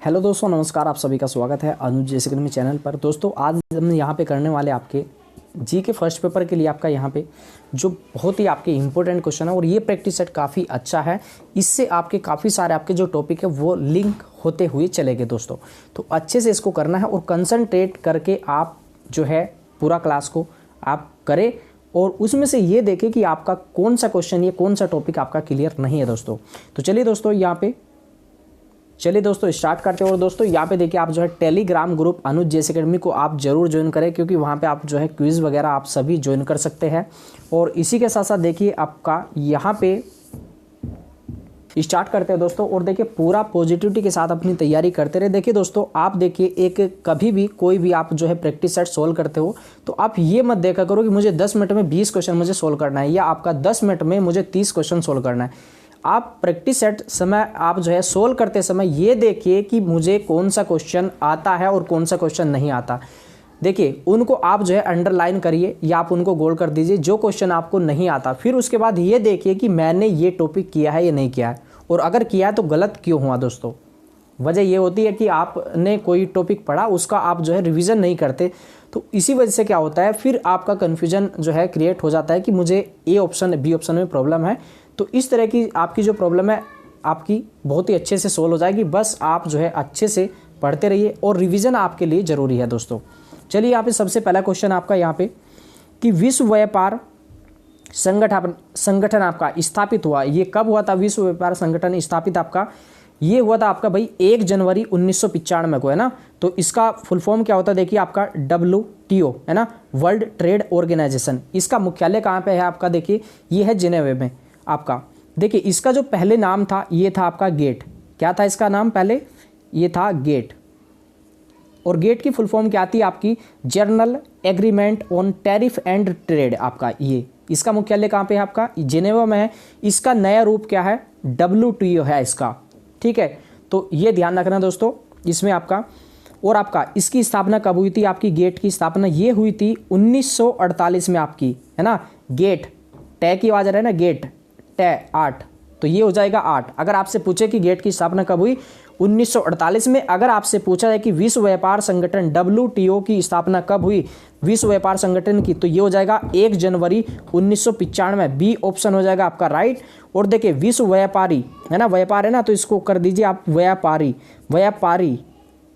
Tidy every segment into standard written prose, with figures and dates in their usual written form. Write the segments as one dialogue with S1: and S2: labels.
S1: Hello दोस्तों, नमस्कार। आप सभी का स्वागत है अनुज जैसे अकेडमी चैनल पर। दोस्तों आज हम यहाँ पे करने वाले आपके जी के फर्स्ट पेपर के लिए आपका यहाँ पे जो बहुत ही आपके इंपॉर्टेंट क्वेश्चन है और ये प्रैक्टिस सेट काफ़ी अच्छा है। इससे आपके काफ़ी सारे आपके जो टॉपिक है वो लिंक होते हुए चलेंगे दोस्तों। तो अच्छे से इसको करना है और कंसंट्रेट करके आप जो है पूरा क्लास को आप करें और उसमें से ये देखें कि आपका कौन सा क्वेश्चन, ये कौन सा टॉपिक आपका क्लियर नहीं है दोस्तों। तो चलिए दोस्तों स्टार्ट करते हैं। और दोस्तों यहाँ पे देखिए आप जो है टेलीग्राम ग्रुप अनुज जैसे अकेडमी को आप जरूर ज्वाइन करें, क्योंकि वहाँ पे आप जो है क्विज़ वगैरह आप सभी ज्वाइन कर सकते हैं। और इसी के साथ साथ देखिए आपका यहाँ पे स्टार्ट करते हैं दोस्तों। और देखिए पूरा पॉजिटिविटी के साथ अपनी तैयारी करते रहे। देखिए दोस्तों, आप देखिए एक कभी भी कोई भी आप जो है प्रैक्टिस सेट सोल्व करते हो तो आप ये मत देखा करो कि मुझे 10 मिनट में 20 क्वेश्चन मुझे सोल्व करना है या आपका 10 मिनट में मुझे 30 क्वेश्चन सोल्व करना है। आप प्रैक्टिस सेट समय आप जो है सोल्व करते समय ये देखिए कि मुझे कौन सा क्वेश्चन आता है और कौन सा क्वेश्चन नहीं आता। देखिए उनको आप जो है अंडरलाइन करिए या आप उनको गोल कर दीजिए जो क्वेश्चन आपको नहीं आता। फिर उसके बाद ये देखिए कि मैंने ये टॉपिक किया है या नहीं किया है, और अगर किया है तो गलत क्यों हुआ दोस्तों। वजह ये होती है कि आपने कोई टॉपिक पढ़ा, उसका आप जो है रिवीजन नहीं करते, तो इसी वजह से क्या होता है फिर आपका कन्फ्यूजन जो है क्रिएट हो जाता है कि मुझे ए ऑप्शन बी ऑप्शन में प्रॉब्लम है। तो इस तरह की आपकी जो प्रॉब्लम है आपकी बहुत ही अच्छे से सोल्व हो जाएगी। बस आप जो है अच्छे से पढ़ते रहिए और रिवीजन आपके लिए ज़रूरी है दोस्तों। चलिए यहाँ पे सबसे पहला क्वेश्चन आपका यहाँ पे कि विश्व व्यापार संगठन आपका स्थापित हुआ, ये कब हुआ था? विश्व व्यापार संगठन स्थापित आपका ये हुआ था आपका भाई 1 जनवरी 1995 को, है ना। तो इसका फुल फॉर्म क्या होता है? देखिए आपका WTO है ना, वर्ल्ड ट्रेड ऑर्गेनाइजेशन। इसका मुख्यालय कहाँ पे है आपका? देखिए ये है जिनेवा में आपका। देखिए इसका जो पहले नाम था ये था आपका गेट। क्या था इसका नाम पहले? ये था गेट। और गेट की फुल फॉर्म क्या आती है आपकी? Journal agreement on tariff and trade. आपका ये इसका मुख्यालय कहाँ पे है? आपका जिनेवा में है। इसका नया रूप क्या है? WTO है इसका, ठीक है। तो ये ध्यान रखना दोस्तों इसमें आपका। और आपका इसकी स्थापना कब हुई थी? आपकी गेट की स्थापना ये हुई थी 1948 में आपकी, है ना। गेट टै की आवाज आ रहा है ना, गेट टै 8, तो ये हो जाएगा 8। अगर आपसे पूछे कि गेट की स्थापना कब हुई? 1948 में। अगर आपसे पूछा जाए कि विश्व व्यापार संगठन WTO की स्थापना कब हुई विश्व व्यापार संगठन की, तो ये हो जाएगा 1 जनवरी 1995। बी ऑप्शन हो जाएगा आपका राइट। और देखिए विश्व व्यापारी है ना, व्यापार है ना, तो इसको कर दीजिए आप व्यापारी।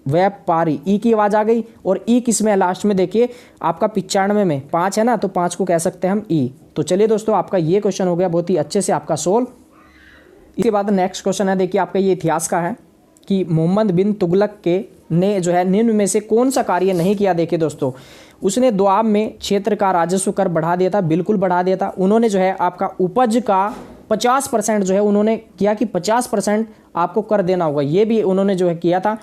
S1: व्यापारी ई की आवाज आ गई। और ई किस में है? लास्ट में देखिए आपका 95 में 5 है ना, तो 5 को कह सकते हैं हम ई। तो चलिए दोस्तों आपका ये क्वेश्चन हो गया बहुत ही अच्छे से आपका सोल्व। इसके बाद नेक्स्ट क्वेश्चन है, देखिए आपका ये इतिहास का है कि मोहम्मद बिन तुगलक के ने जो है निम्न में से कौन सा कार्य नहीं किया? देखिए दोस्तों, उसने दोआब में क्षेत्र का राजस्व कर बढ़ा दिया था, बिल्कुल बढ़ा दिया था। उन्होंने जो है आपका उपज का 50% जो है उन्होंने किया कि 50% आपको कर देना होगा, ये भी उन्होंने जो है किया था।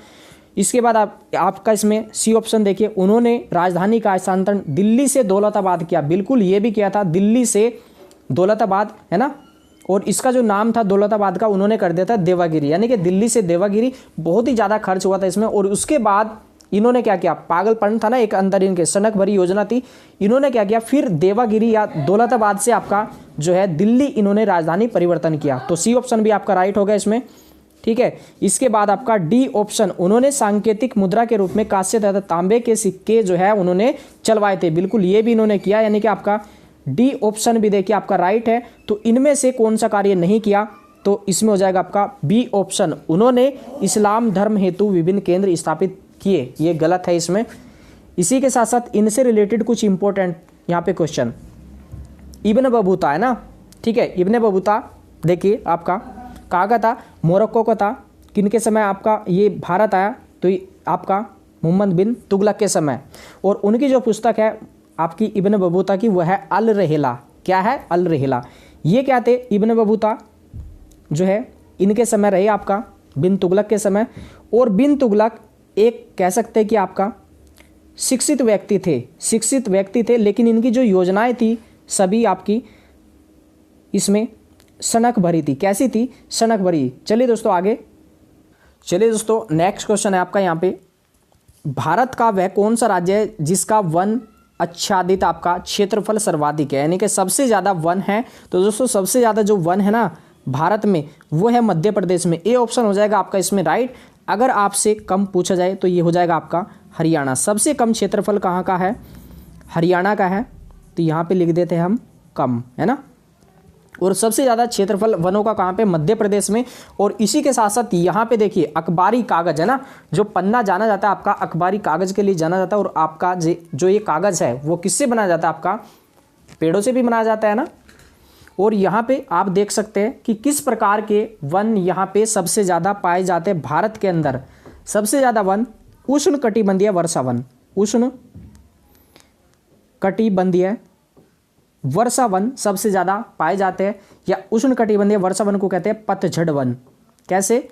S1: इसके बाद आपका इसमें सी ऑप्शन देखिए, उन्होंने राजधानी का स्थानांतरण दिल्ली से दौलताबाद किया, बिल्कुल ये भी किया था, दिल्ली से दौलताबाद, है ना। और इसका जो नाम था दौलताबाद का उन्होंने कर दिया था देवागिरी, यानी कि दिल्ली से देवागिरी। बहुत ही ज़्यादा खर्च हुआ था इसमें। और उसके बाद इन्होंने क्या किया? पागलपन था ना एक अंदर इनके, सनक भरी योजना थी। इन्होंने क्या किया? फिर देवागिरी या दौलताबाद से आपका जो है दिल्ली इन्होंने राजधानी परिवर्तन किया। तो सी ऑप्शन भी आपका राइट हो गया इसमें, ठीक है। इसके बाद आपका डी ऑप्शन, उन्होंने सांकेतिक मुद्रा के रूप में कांस्य तथा तांबे के सिक्के जो है उन्होंने चलवाए थे, बिल्कुल ये भी इन्होंने किया, यानी कि आपका डी ऑप्शन भी देखिए आपका राइट है। तो इनमें से कौन सा कार्य नहीं किया? तो इसमें हो जाएगा आपका बी ऑप्शन, उन्होंने इस्लाम धर्म हेतु विभिन्न केंद्र स्थापित किए, ये गलत है इसमें। इसी के साथ साथ इनसे रिलेटेड कुछ इंपॉर्टेंट यहाँ पे क्वेश्चन, इब्न बतूता है ना, ठीक है। इब्न बतूता देखिए आपका कहाँ का था? मोरक्को का था। किनके समय आपका ये भारत आया? तो आपका मोहम्मद बिन तुगलक के समय। और उनकी जो पुस्तक है आपकी इब्न बतूता की, वह है अल रहला। क्या है? अल रहला। ये क्या थे? इब्न बतूता जो है इनके समय रहे आपका, बिन तुगलक के समय। और बिन तुगलक एक कह सकते हैं कि आपका शिक्षित व्यक्ति थे, लेकिन इनकी जो योजनाएं थी सभी आपकी इसमें सनक भरी थी। कैसी थी? सनक भरी। चलिए दोस्तों आगे, चलिए दोस्तों नेक्स्ट क्वेश्चन है आपका यहाँ पे, भारत का वह कौन सा राज्य है जिसका वन आच्छादित आपका क्षेत्रफल सर्वाधिक है, यानी कि सबसे ज़्यादा वन है? तो दोस्तों सबसे ज़्यादा जो वन है ना भारत में, वो है मध्य प्रदेश में। ए ऑप्शन हो जाएगा आपका इसमें राइट। अगर आपसे कम पूछा जाए तो ये हो जाएगा आपका हरियाणा। सबसे कम क्षेत्रफल कहाँ का है? हरियाणा का है, तो यहाँ पे लिख देते हैं हम कम, है ना। और सबसे ज़्यादा क्षेत्रफल वनों का कहाँ पे? मध्य प्रदेश में। और इसी के साथ साथ यहाँ पे देखिए अखबारी कागज है ना, जो पन्ना जाना जाता है आपका अखबारी कागज के लिए जाना जाता है। और आपका जो ये कागज है वो किससे बनाया जाता है? आपका पेड़ों से भी बनाया जाता है ना। और यहाँ पे आप देख सकते हैं कि किस प्रकार के वन यहाँ पे सबसे ज़्यादा पाए जाते हैं भारत के अंदर। सबसे ज़्यादा वन उष्ण कटिबंधीय वर्षा वन, उष्ण कटिबंधीय वर्षा वन सबसे ज़्यादा पाए जाते हैं, या उष्ण कटिबंधीय वर्षा वन को कहते हैं पतझड़ वन। कैसे?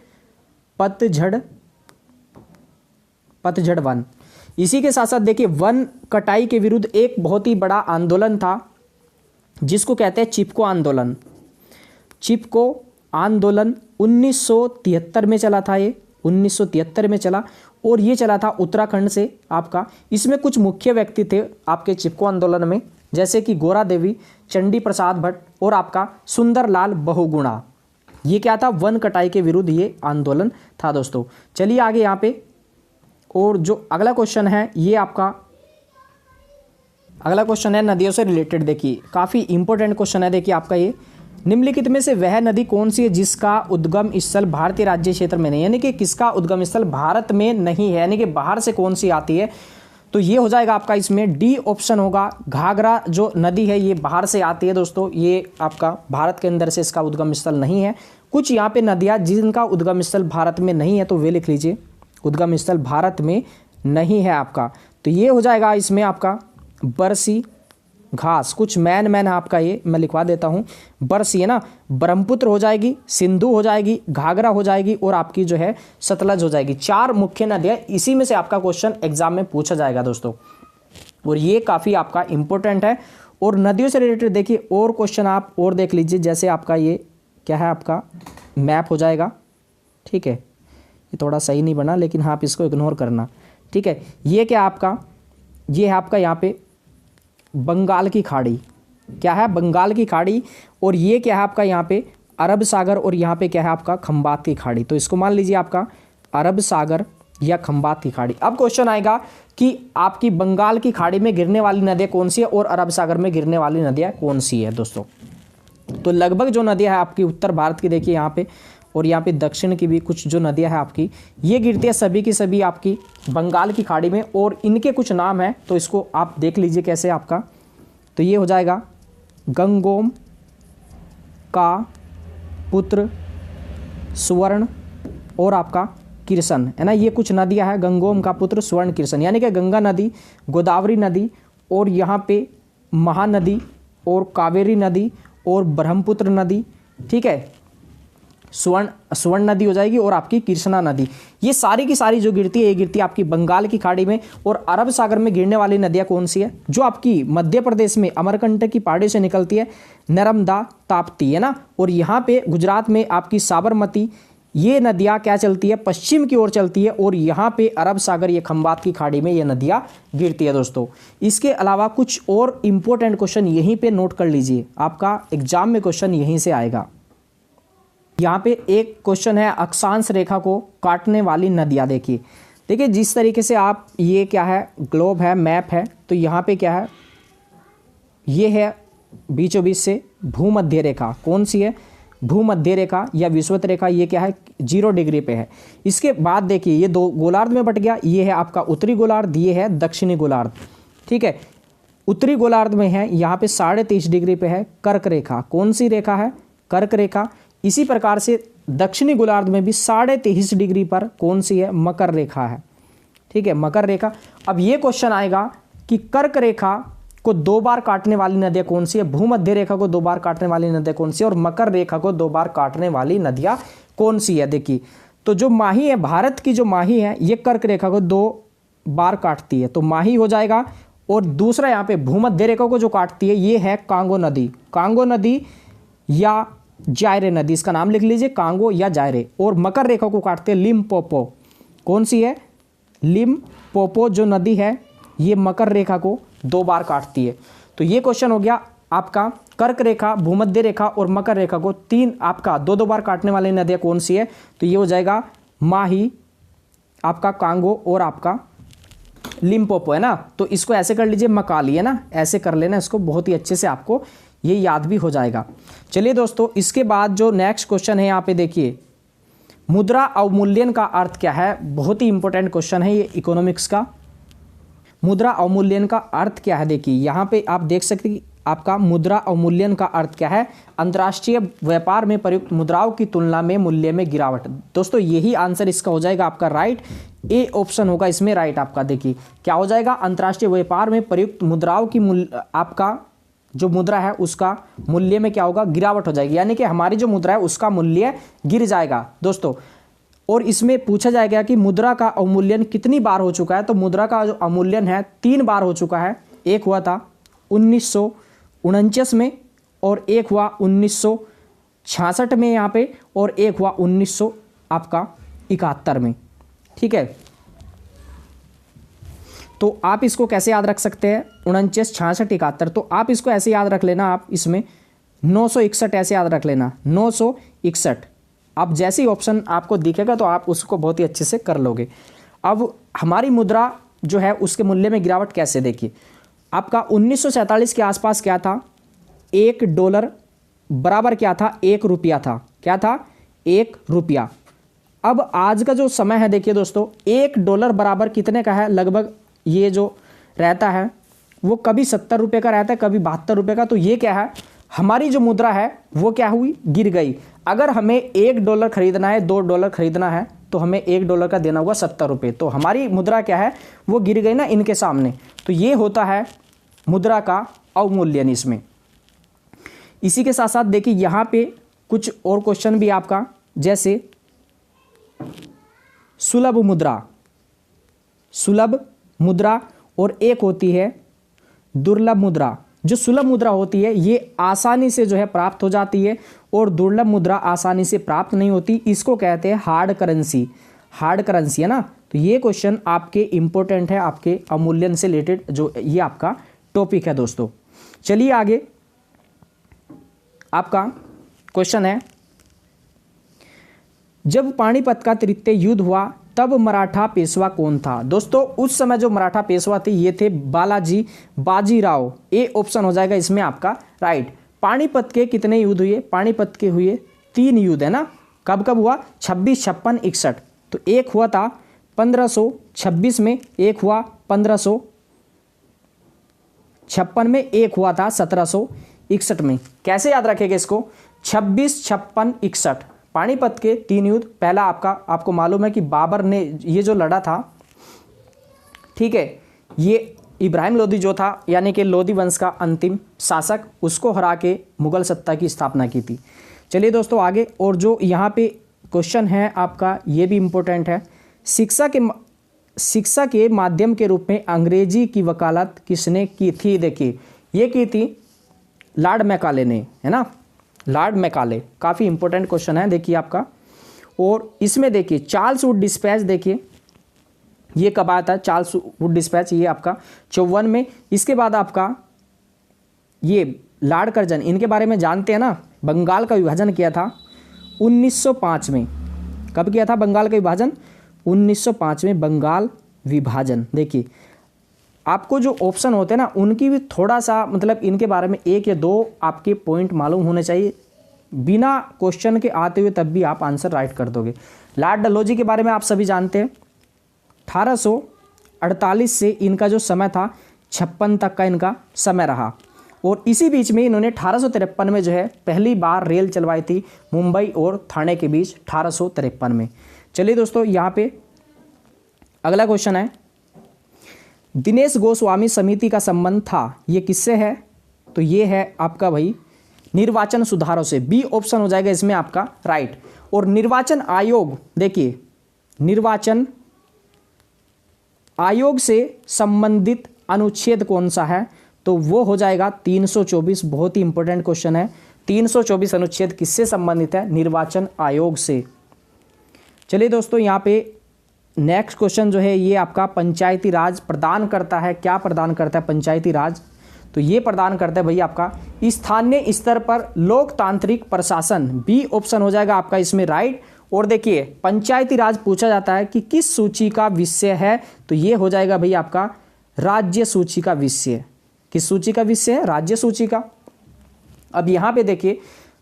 S1: पतझड़ वन। इसी के साथ साथ देखिए वन कटाई के विरुद्ध एक बहुत ही बड़ा आंदोलन था जिसको कहते हैं चिपको आंदोलन। चिपको आंदोलन 1973 में चला था, ये 1973 में चला, और ये चला था उत्तराखंड से आपका। इसमें कुछ मुख्य व्यक्ति थे आपके चिपको आंदोलन में, जैसे कि गोरा देवी, चंडी प्रसाद भट्ट और आपका सुंदरलाल बहुगुणा। ये क्या था? वन कटाई के विरुद्ध ये आंदोलन था दोस्तों। चलिए आगे यहाँ पे, और जो अगला क्वेश्चन है ये आपका अगला क्वेश्चन है नदियों से रिलेटेड। देखिए काफ़ी इंपॉर्टेंट क्वेश्चन है। देखिए आपका ये, निम्नलिखित में से वह नदी कौन सी है जिसका उद्गम स्थल भारतीय राज्य क्षेत्र में नहीं, यानी कि किसका उद्गम स्थल भारत में नहीं है, यानी कि बाहर से कौन सी आती है? तो ये हो जाएगा आपका इसमें डी ऑप्शन होगा। घाघरा जो नदी है ये बाहर से आती है दोस्तों, ये आपका भारत के अंदर से इसका उद्गम स्थल नहीं है। कुछ यहाँ पे नदियाँ जिनका उद्गम स्थल भारत में नहीं है, तो वे लिख लीजिए, उद्गम स्थल भारत में नहीं है आपका। तो ये हो जाएगा इसमें आपका बरसी घास, कुछ मैन है आपका, ये मैं लिखवा देता हूँ। बरसी है ना, ब्रह्मपुत्र हो जाएगी, सिंधु हो जाएगी, घाघरा हो जाएगी, और आपकी जो है सतलज हो जाएगी। 4 मुख्य नदियाँ, इसी में से आपका क्वेश्चन एग्जाम में पूछा जाएगा दोस्तों, और ये काफ़ी आपका इंपॉर्टेंट है। और नदियों से रिलेटेड देखिए और क्वेश्चन आप और देख लीजिए, जैसे आपका ये क्या है, आपका मैप हो जाएगा, ठीक है। ये थोड़ा सही नहीं बना, लेकिन हाँ आप इसको इग्नोर करना, ठीक है। ये क्या आपका, ये है आपका यहाँ पे बंगाल की खाड़ी, क्या है? बंगाल की खाड़ी। और ये क्या है आपका यहाँ पे अरब सागर, और यहाँ पे क्या है आपका खंबात की खाड़ी। तो इसको मान लीजिए आपका अरब सागर या खंबात की खाड़ी। अब क्वेश्चन आएगा कि आपकी बंगाल की खाड़ी में गिरने वाली नदियाँ कौन सी है और अरब सागर में गिरने वाली नदियाँ कौन सी है दोस्तों। तो लगभग जो नदियाँ है आपकी उत्तर भारत की, देखिए यहाँ पे, और यहाँ पे दक्षिण की भी कुछ जो नदियाँ हैं आपकी, ये गिरती है सभी की सभी आपकी बंगाल की खाड़ी में। और इनके कुछ नाम हैं, तो इसको आप देख लीजिए कैसे आपका। तो ये हो जाएगा गंगोम का पुत्र, स्वर्ण और आपका किरसन, है ना। ये कुछ नदियाँ हैं, गंगोम का पुत्र, स्वर्ण, किरसन, यानी कि गंगा नदी, गोदावरी नदी, और यहाँ पे महानदी, और कावेरी नदी, और ब्रह्मपुत्र नदी, ठीक है। स्वर्ण नदी हो जाएगी, और आपकी कृष्णा नदी। ये सारी की सारी जो गिरती है, ये गिरती है आपकी बंगाल की खाड़ी में। और अरब सागर में गिरने वाली नदियाँ कौन सी है? जो आपकी मध्य प्रदेश में अमरकंटक की पहाड़ी से निकलती है, नर्मदा, ताप्ती, है ना। और यहाँ पे गुजरात में आपकी साबरमती, ये नदियाँ क्या चलती है? पश्चिम की ओर चलती है। और यहाँ पे अरब सागर, ये खंबात की खाड़ी में ये नदियाँ गिरती है दोस्तों। इसके अलावा कुछ और इंपॉर्टेंट क्वेश्चन यहीं पे नोट कर लीजिए, आपका एग्जाम में क्वेश्चन यहीं से आएगा। यहाँ पे एक क्वेश्चन है, अक्षांश रेखा को काटने वाली नदियाँ। देखिए जिस तरीके से आप, ये क्या है, ग्लोब है, मैप है, तो यहाँ पे क्या है, ये है बीचों बीच से भूमध्य रेखा। कौन सी है? भूमध्य रेखा या विषुवत रेखा। ये क्या है? 0 डिग्री पे है। इसके बाद देखिए ये 2 गोलार्ध में बट गया। ये है आपका उत्तरी गोलार्ध, ये है दक्षिणी गोलार्ध, ठीक है। उत्तरी गोलार्ध में है यहाँ पे 23.5 डिग्री पे है कर्क रेखा। कौन सी रेखा है? कर्क रेखा। इसी प्रकार से दक्षिणी गोलार्ध में भी 23.5 डिग्री पर कौन सी है? मकर रेखा है, ठीक है, मकर रेखा। अब ये क्वेश्चन आएगा कि कर्क रेखा को 2 बार काटने वाली नदियाँ कौन सी है? भूमध्य रेखा को 2 बार काटने वाली नदियाँ कौन सी है? और मकर रेखा को 2 बार काटने वाली नदियाँ कौन सी है? देखिए तो जो माही है, भारत की जो माही है, ये कर्क रेखा को 2 बार काटती है, तो माही हो जाएगा। और दूसरा यहाँ पे भूमध्य रेखा को जो काटती है, ये है कांगो नदी। कांगो नदी या जायरे नदी, इसका नाम लिख लीजिए, कांगो या जायरे। और मकर रेखा को काटते हैं लिम्पोपो। कौन सी है? लिम्पोपो जो नदी है, ये मकर रेखा को 2 बार काटती है। तो ये क्वेश्चन हो गया आपका कर्क रेखा, भूमध्य रेखा और मकर रेखा को तीन आपका दो दो बार काटने वाली नदियाँ कौन सी है? तो ये हो जाएगा माही, आपका कांगो और आपका लिम्पोपो, है ना। तो इसको ऐसे कर लीजिए, मकाली, है ना, ऐसे कर लेना इसको, बहुत ही अच्छे से आपको ये याद भी हो जाएगा। चलिए दोस्तों, इसके बाद जो नेक्स्ट क्वेश्चन है यहाँ पे देखिए, मुद्रा अवमूल्यन का अर्थ क्या है? बहुत ही इंपॉर्टेंट क्वेश्चन है ये इकोनॉमिक्स का। मुद्रा अवमूल्यन का अर्थ क्या है? देखिए यहाँ पे आप देख सकते हैं कि आपका मुद्रा अवमूल्यन का अर्थ क्या है? अंतर्राष्ट्रीय व्यापार में प्रयुक्त मुद्राओं की तुलना में मूल्य में गिरावट। दोस्तों यही आंसर इसका हो जाएगा आपका राइट, ए ऑप्शन होगा इसमें राइट आपका। देखिए क्या हो जाएगा, अंतर्राष्ट्रीय व्यापार में प्रयुक्त मुद्राओं की आपका जो मुद्रा है उसका मूल्य में क्या होगा? गिरावट हो जाएगी, यानी कि हमारी जो मुद्रा है उसका मूल्य गिर जाएगा दोस्तों। और इसमें पूछा जाएगा कि मुद्रा का अवमूल्यन कितनी बार हो चुका है? तो मुद्रा का जो अवमूल्यन है 3 बार हो चुका है। एक हुआ था 1949 में, और एक हुआ 1966 में यहाँ पे, और एक हुआ 1971 में। ठीक है, तो आप इसको कैसे याद रख सकते हैं? 49, 66, 71। तो आप इसको ऐसे याद रख लेना, आप इसमें 961 ऐसे याद रख लेना, 961। अब जैसे ही ऑप्शन आपको दिखेगा तो आप उसको बहुत ही अच्छे से कर लोगे। अब हमारी मुद्रा जो है उसके मूल्य में गिरावट कैसे? देखिए आपका 1947 के आसपास क्या था? $1 बराबर क्या था? 1 रुपया था। क्या था? 1 रुपया। अब आज का जो समय है देखिए दोस्तों, $1 बराबर कितने का है? लगभग ये जो रहता है वो कभी 70 रुपये का रहता है, कभी 72 रुपये का। तो ये क्या है, हमारी जो मुद्रा है वो क्या हुई? गिर गई। अगर हमें $1 खरीदना है, $2 खरीदना है, तो हमें $1 का देना होगा 70 रुपये। तो हमारी मुद्रा क्या है, वो गिर गई ना इनके सामने। तो ये होता है मुद्रा का अवमूल्यन इसमें। इसी के साथ साथ देखिए यहाँ पे कुछ और क्वेश्चन भी आपका, जैसे सुलभ मुद्रा, सुलभ मुद्रा, और एक होती है दुर्लभ मुद्रा। जो सुलभ मुद्रा होती है ये आसानी से जो है प्राप्त हो जाती है, और दुर्लभ मुद्रा आसानी से प्राप्त नहीं होती। इसको कहते हैं हार्ड करेंसी। हार्ड करेंसी, है ना। तो ये क्वेश्चन आपके इंपॉर्टेंट है, आपके अवमूल्यन से रिलेटेड जो ये आपका टॉपिक है दोस्तों। चलिए आगे, आपका क्वेश्चन है, जब पानीपत का तृतीय युद्ध हुआ तब मराठा पेशवा कौन था? दोस्तों उस समय जो मराठा पेशवा थे ये थे बालाजी बाजीराव। ए ऑप्शन हो जाएगा इसमें आपका राइट। पानीपत के कितने युद्ध हुए? पानीपत के हुए 3 युद्ध, है ना। कब कब हुआ? 26, 56, 61। तो एक हुआ था 1526 में, एक हुआ 1556 में, एक हुआ था 1761 में। कैसे याद रखेंगे इसको? 26, 56, 61 पानीपत के 3 युद्ध। पहला आपको मालूम है कि बाबर ने ये जो लड़ा था, ठीक है, ये इब्राहिम लोदी जो था, यानी कि लोदी वंश का अंतिम शासक, उसको हरा के मुगल सत्ता की स्थापना की थी। चलिए दोस्तों आगे, और जो यहाँ पे क्वेश्चन है आपका ये भी इम्पोर्टेंट है। शिक्षा के माध्यम के रूप में अंग्रेजी की वकालत किसने की थी? देखिए ये की थी लॉर्ड मैकाले ने, है ना। लॉर्ड मैकाले, काफ़ी इंपॉर्टेंट क्वेश्चन है देखिए आपका। और इसमें देखिए चार्ल्स वुड डिस्पैच, देखिए ये कब आया था चार्ल्स वुड डिस्पैच? ये आपका 54 में। इसके बाद आपका ये लॉर्ड कर्जन, इनके बारे में जानते हैं ना। बंगाल का विभाजन किया था 1905 में। कब किया था बंगाल का विभाजन? 1905 में बंगाल विभाजन। देखिए आपको जो ऑप्शन होते हैं ना उनकी भी थोड़ा सा मतलब इनके बारे में 1 या 2 आपके पॉइंट मालूम होने चाहिए। बिना क्वेश्चन के आते हुए तब भी आप आंसर राइट कर दोगे। लॉर्ड डलहौजी के बारे में आप सभी जानते हैं। 1848 से इनका जो समय था 56 तक का इनका समय रहा, और इसी बीच में इन्होंने 1853 में जो है पहली बार रेल चलवाई थी मुंबई और ठाणे के बीच 1853 में। चलिए दोस्तों यहाँ पे अगला क्वेश्चन है, दिनेश गोस्वामी समिति का संबंध था, ये किससे है? तो ये है आपका भाई निर्वाचन सुधारों से। बी ऑप्शन हो जाएगा इसमें आपका राइट। और निर्वाचन आयोग, देखिए निर्वाचन आयोग से संबंधित अनुच्छेद कौन सा है? तो वो हो जाएगा 324। बहुत ही इंपॉर्टेंट क्वेश्चन है। 324 अनुच्छेद किससे संबंधित है? निर्वाचन आयोग से। चलिए दोस्तों यहाँ पे नेक्स्ट क्वेश्चन जो है ये आपका पंचायती राज प्रदान करता है। क्या प्रदान करता है पंचायती राज? तो ये प्रदान करता है भैया आपका स्थानीय स्तर पर लोकतांत्रिक प्रशासन, बी ऑप्शन हो जाएगा आपका इसमें राइट। और देखिए पंचायती राज पूछा जाता है कि किस सूची का विषय है, तो ये हो जाएगा भैया आपका राज्य सूची का विषय। किस सूची का विषय है? राज्य सूची का। अब यहाँ पे देखिए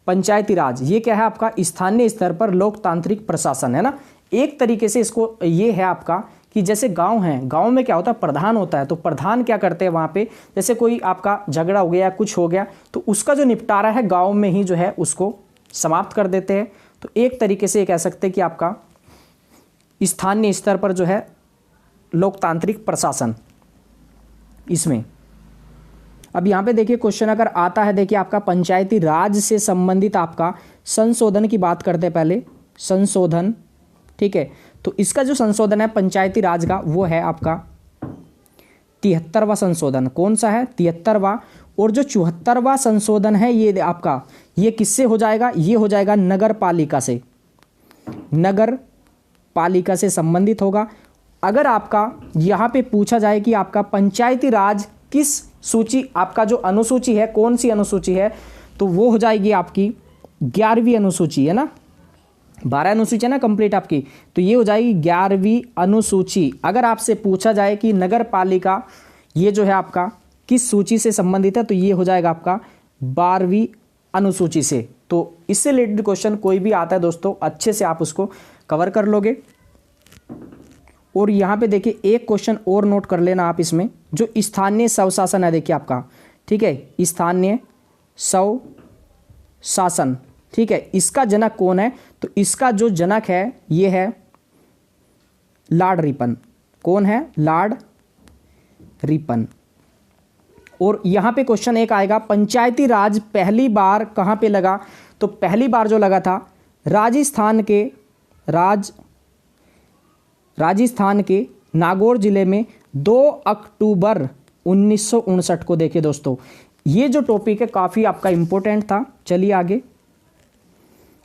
S1: पंचायती राज ये क्या है आपका स्थानीय स्तर पर लोकतांत्रिक प्रशासन है ना। एक तरीके से इसको ये है आपका कि जैसे गांव है, गांव में क्या होता है प्रधान होता है, तो प्रधान क्या करते हैं वहाँ पे जैसे कोई आपका झगड़ा हो गया कुछ हो गया तो उसका जो निपटारा है गांव में ही जो है उसको समाप्त कर देते हैं। तो एक तरीके से ये कह सकते हैं कि आपका स्थानीय स्तर पर जो है लोकतांत्रिक प्रशासन इसमें। अब यहाँ पे देखिए क्वेश्चन अगर आता है, देखिए आपका पंचायती राज से संबंधित आपका संशोधन की बात करते हैं पहले, संशोधन, ठीक है। तो इसका जो संशोधन है पंचायती राज का वो है आपका 73वां संशोधन। कौन सा है? 73वां। और जो 74वां संशोधन है ये आपका ये किससे हो जाएगा? ये हो जाएगा नगर पालिका से, नगर पालिका से संबंधित होगा। अगर आपका यहाँ पे पूछा जाए कि आपका पंचायती राज किस सूची, आपका जो अनुसूची है कौन सी अनुसूची है, तो वो हो जाएगी आपकी 11वीं अनुसूची है ना। 12 अनुसूची है ना कंप्लीट आपकी, तो ये हो जाएगी 11वीं अनुसूची। अगर आपसे पूछा जाए कि नगर पालिका ये जो है आपका किस सूची से संबंधित है, तो ये हो जाएगा आपका 12वीं अनुसूची से। तो इससे रिलेटेड क्वेश्चन कोई भी आता है दोस्तों अच्छे से आप उसको कवर कर लोगे। और यहाँ पे देखिए एक क्वेश्चन और नोट कर लेना आप इसमें, जो स्थानीय स्वशासन है देखिए आपका, ठीक है, स्थानीय स्वशासन, ठीक है, इसका जनक कौन है? तो इसका जो जनक है ये है लॉर्ड रिपन। कौन है? Lord Ripon. और यहाँ पे क्वेश्चन एक आएगा पंचायती राज पहली बार कहाँ पे लगा? तो पहली बार जो लगा था राजस्थान के नागौर जिले में 2 अक्टूबर 1959 को। देखिए दोस्तों ये जो टॉपिक है काफ़ी आपका इंपॉर्टेंट था। चलिए आगे।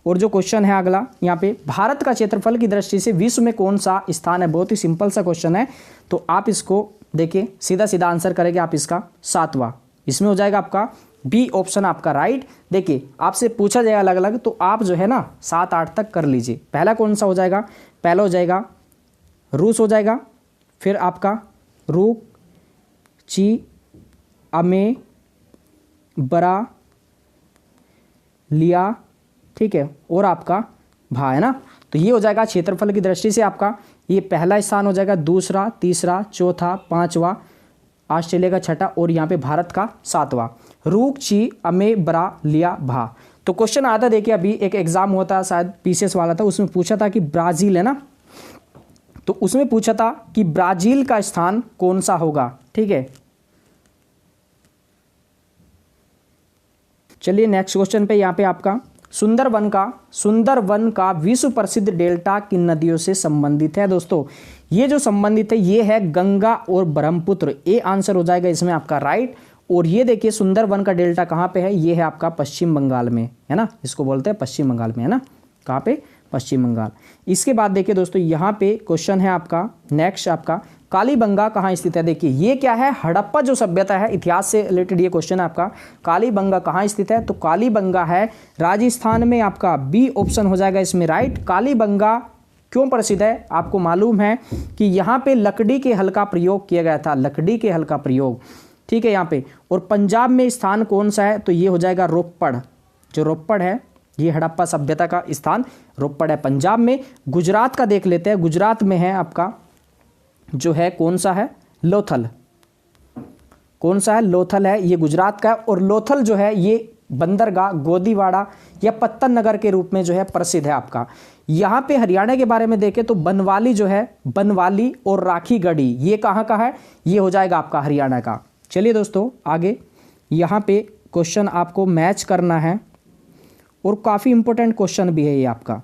S1: और जो क्वेश्चन है अगला यहाँ पे, भारत का क्षेत्रफल की दृष्टि से विश्व में कौन सा स्थान है? बहुत ही सिंपल सा क्वेश्चन है, तो आप इसको देखिए सीधा सीधा आंसर करेंगे आप इसका 7वां। इसमें हो जाएगा आपका बी ऑप्शन आपका राइट। देखिए आपसे पूछा जाएगा अलग अलग, तो आप जो है ना 7-8 तक कर लीजिए। पहला कौन सा हो जाएगा? पहला हो जाएगा रूस हो जाएगा, फिर आपका रूक ची अमे बरा लिया, ठीक है, और आपका भा है ना। तो ये हो जाएगा क्षेत्रफल की दृष्टि से आपका ये पहला स्थान हो जाएगा, दूसरा, तीसरा, चौथा, 5वां ऑस्ट्रेलिया का 6ठा और यहाँ पे भारत का 7वां। रूक ची अमे बरा लिया भा। तो क्वेश्चन आता देखिए अभी एक एग्जाम होता शायद पीसीएस वाला था, उसमें पूछा था कि ब्राजील है ना, तो उसमें पूछा था कि ब्राजील का स्थान कौन सा होगा, ठीक है। चलिए नेक्स्ट क्वेश्चन पे यहाँ पे आपका सुंदरवन का विश्व प्रसिद्ध डेल्टा किन नदियों से संबंधित है? दोस्तों ये जो संबंधित है ये है गंगा और ब्रह्मपुत्र। ए आंसर हो जाएगा इसमें आपका राइट। और ये देखिए सुंदरवन का डेल्टा कहाँ पे है? ये है आपका पश्चिम बंगाल में है ना, इसको बोलते हैं पश्चिम बंगाल में है ना। कहाँ पे? पश्चिम बंगाल। इसके बाद देखिए दोस्तों यहाँ पे क्वेश्चन है आपका नेक्स्ट आपका कालीबंगा कहाँ स्थित है? देखिए ये क्या है? हड़प्पा जो सभ्यता है, इतिहास से रिलेटेड ये क्वेश्चन है आपका। कालीबंगा कहाँ स्थित है? तो कालीबंगा है राजस्थान में आपका। बी ऑप्शन हो जाएगा इसमें राइट। कालीबंगा क्यों प्रसिद्ध है? आपको मालूम है कि यहाँ पे लकड़ी के हल का प्रयोग किया गया था, लकड़ी के हल का प्रयोग, ठीक है यहाँ पे। और पंजाब में स्थान कौन सा है? तो ये हो जाएगा रोपड़। जो रोपड़ है ये हड़प्पा सभ्यता का स्थान रोपड़ है पंजाब में। गुजरात का देख लेते हैं, गुजरात में है आपका जो है कौन सा है? लोथल। कौन सा है? लोथल है, ये गुजरात का। और लोथल जो है ये बंदरगाह गोदीवाड़ा या पत्तन नगर के रूप में जो है प्रसिद्ध है आपका। यहाँ पे हरियाणा के बारे में देखें तो बनवाली जो है, बनवाली और राखीगढ़ी ये कहाँ का है? ये हो जाएगा आपका हरियाणा का। चलिए दोस्तों आगे यहाँ पे क्वेश्चन आपको मैच करना है और काफ़ी इंपॉर्टेंट क्वेश्चन भी है ये आपका।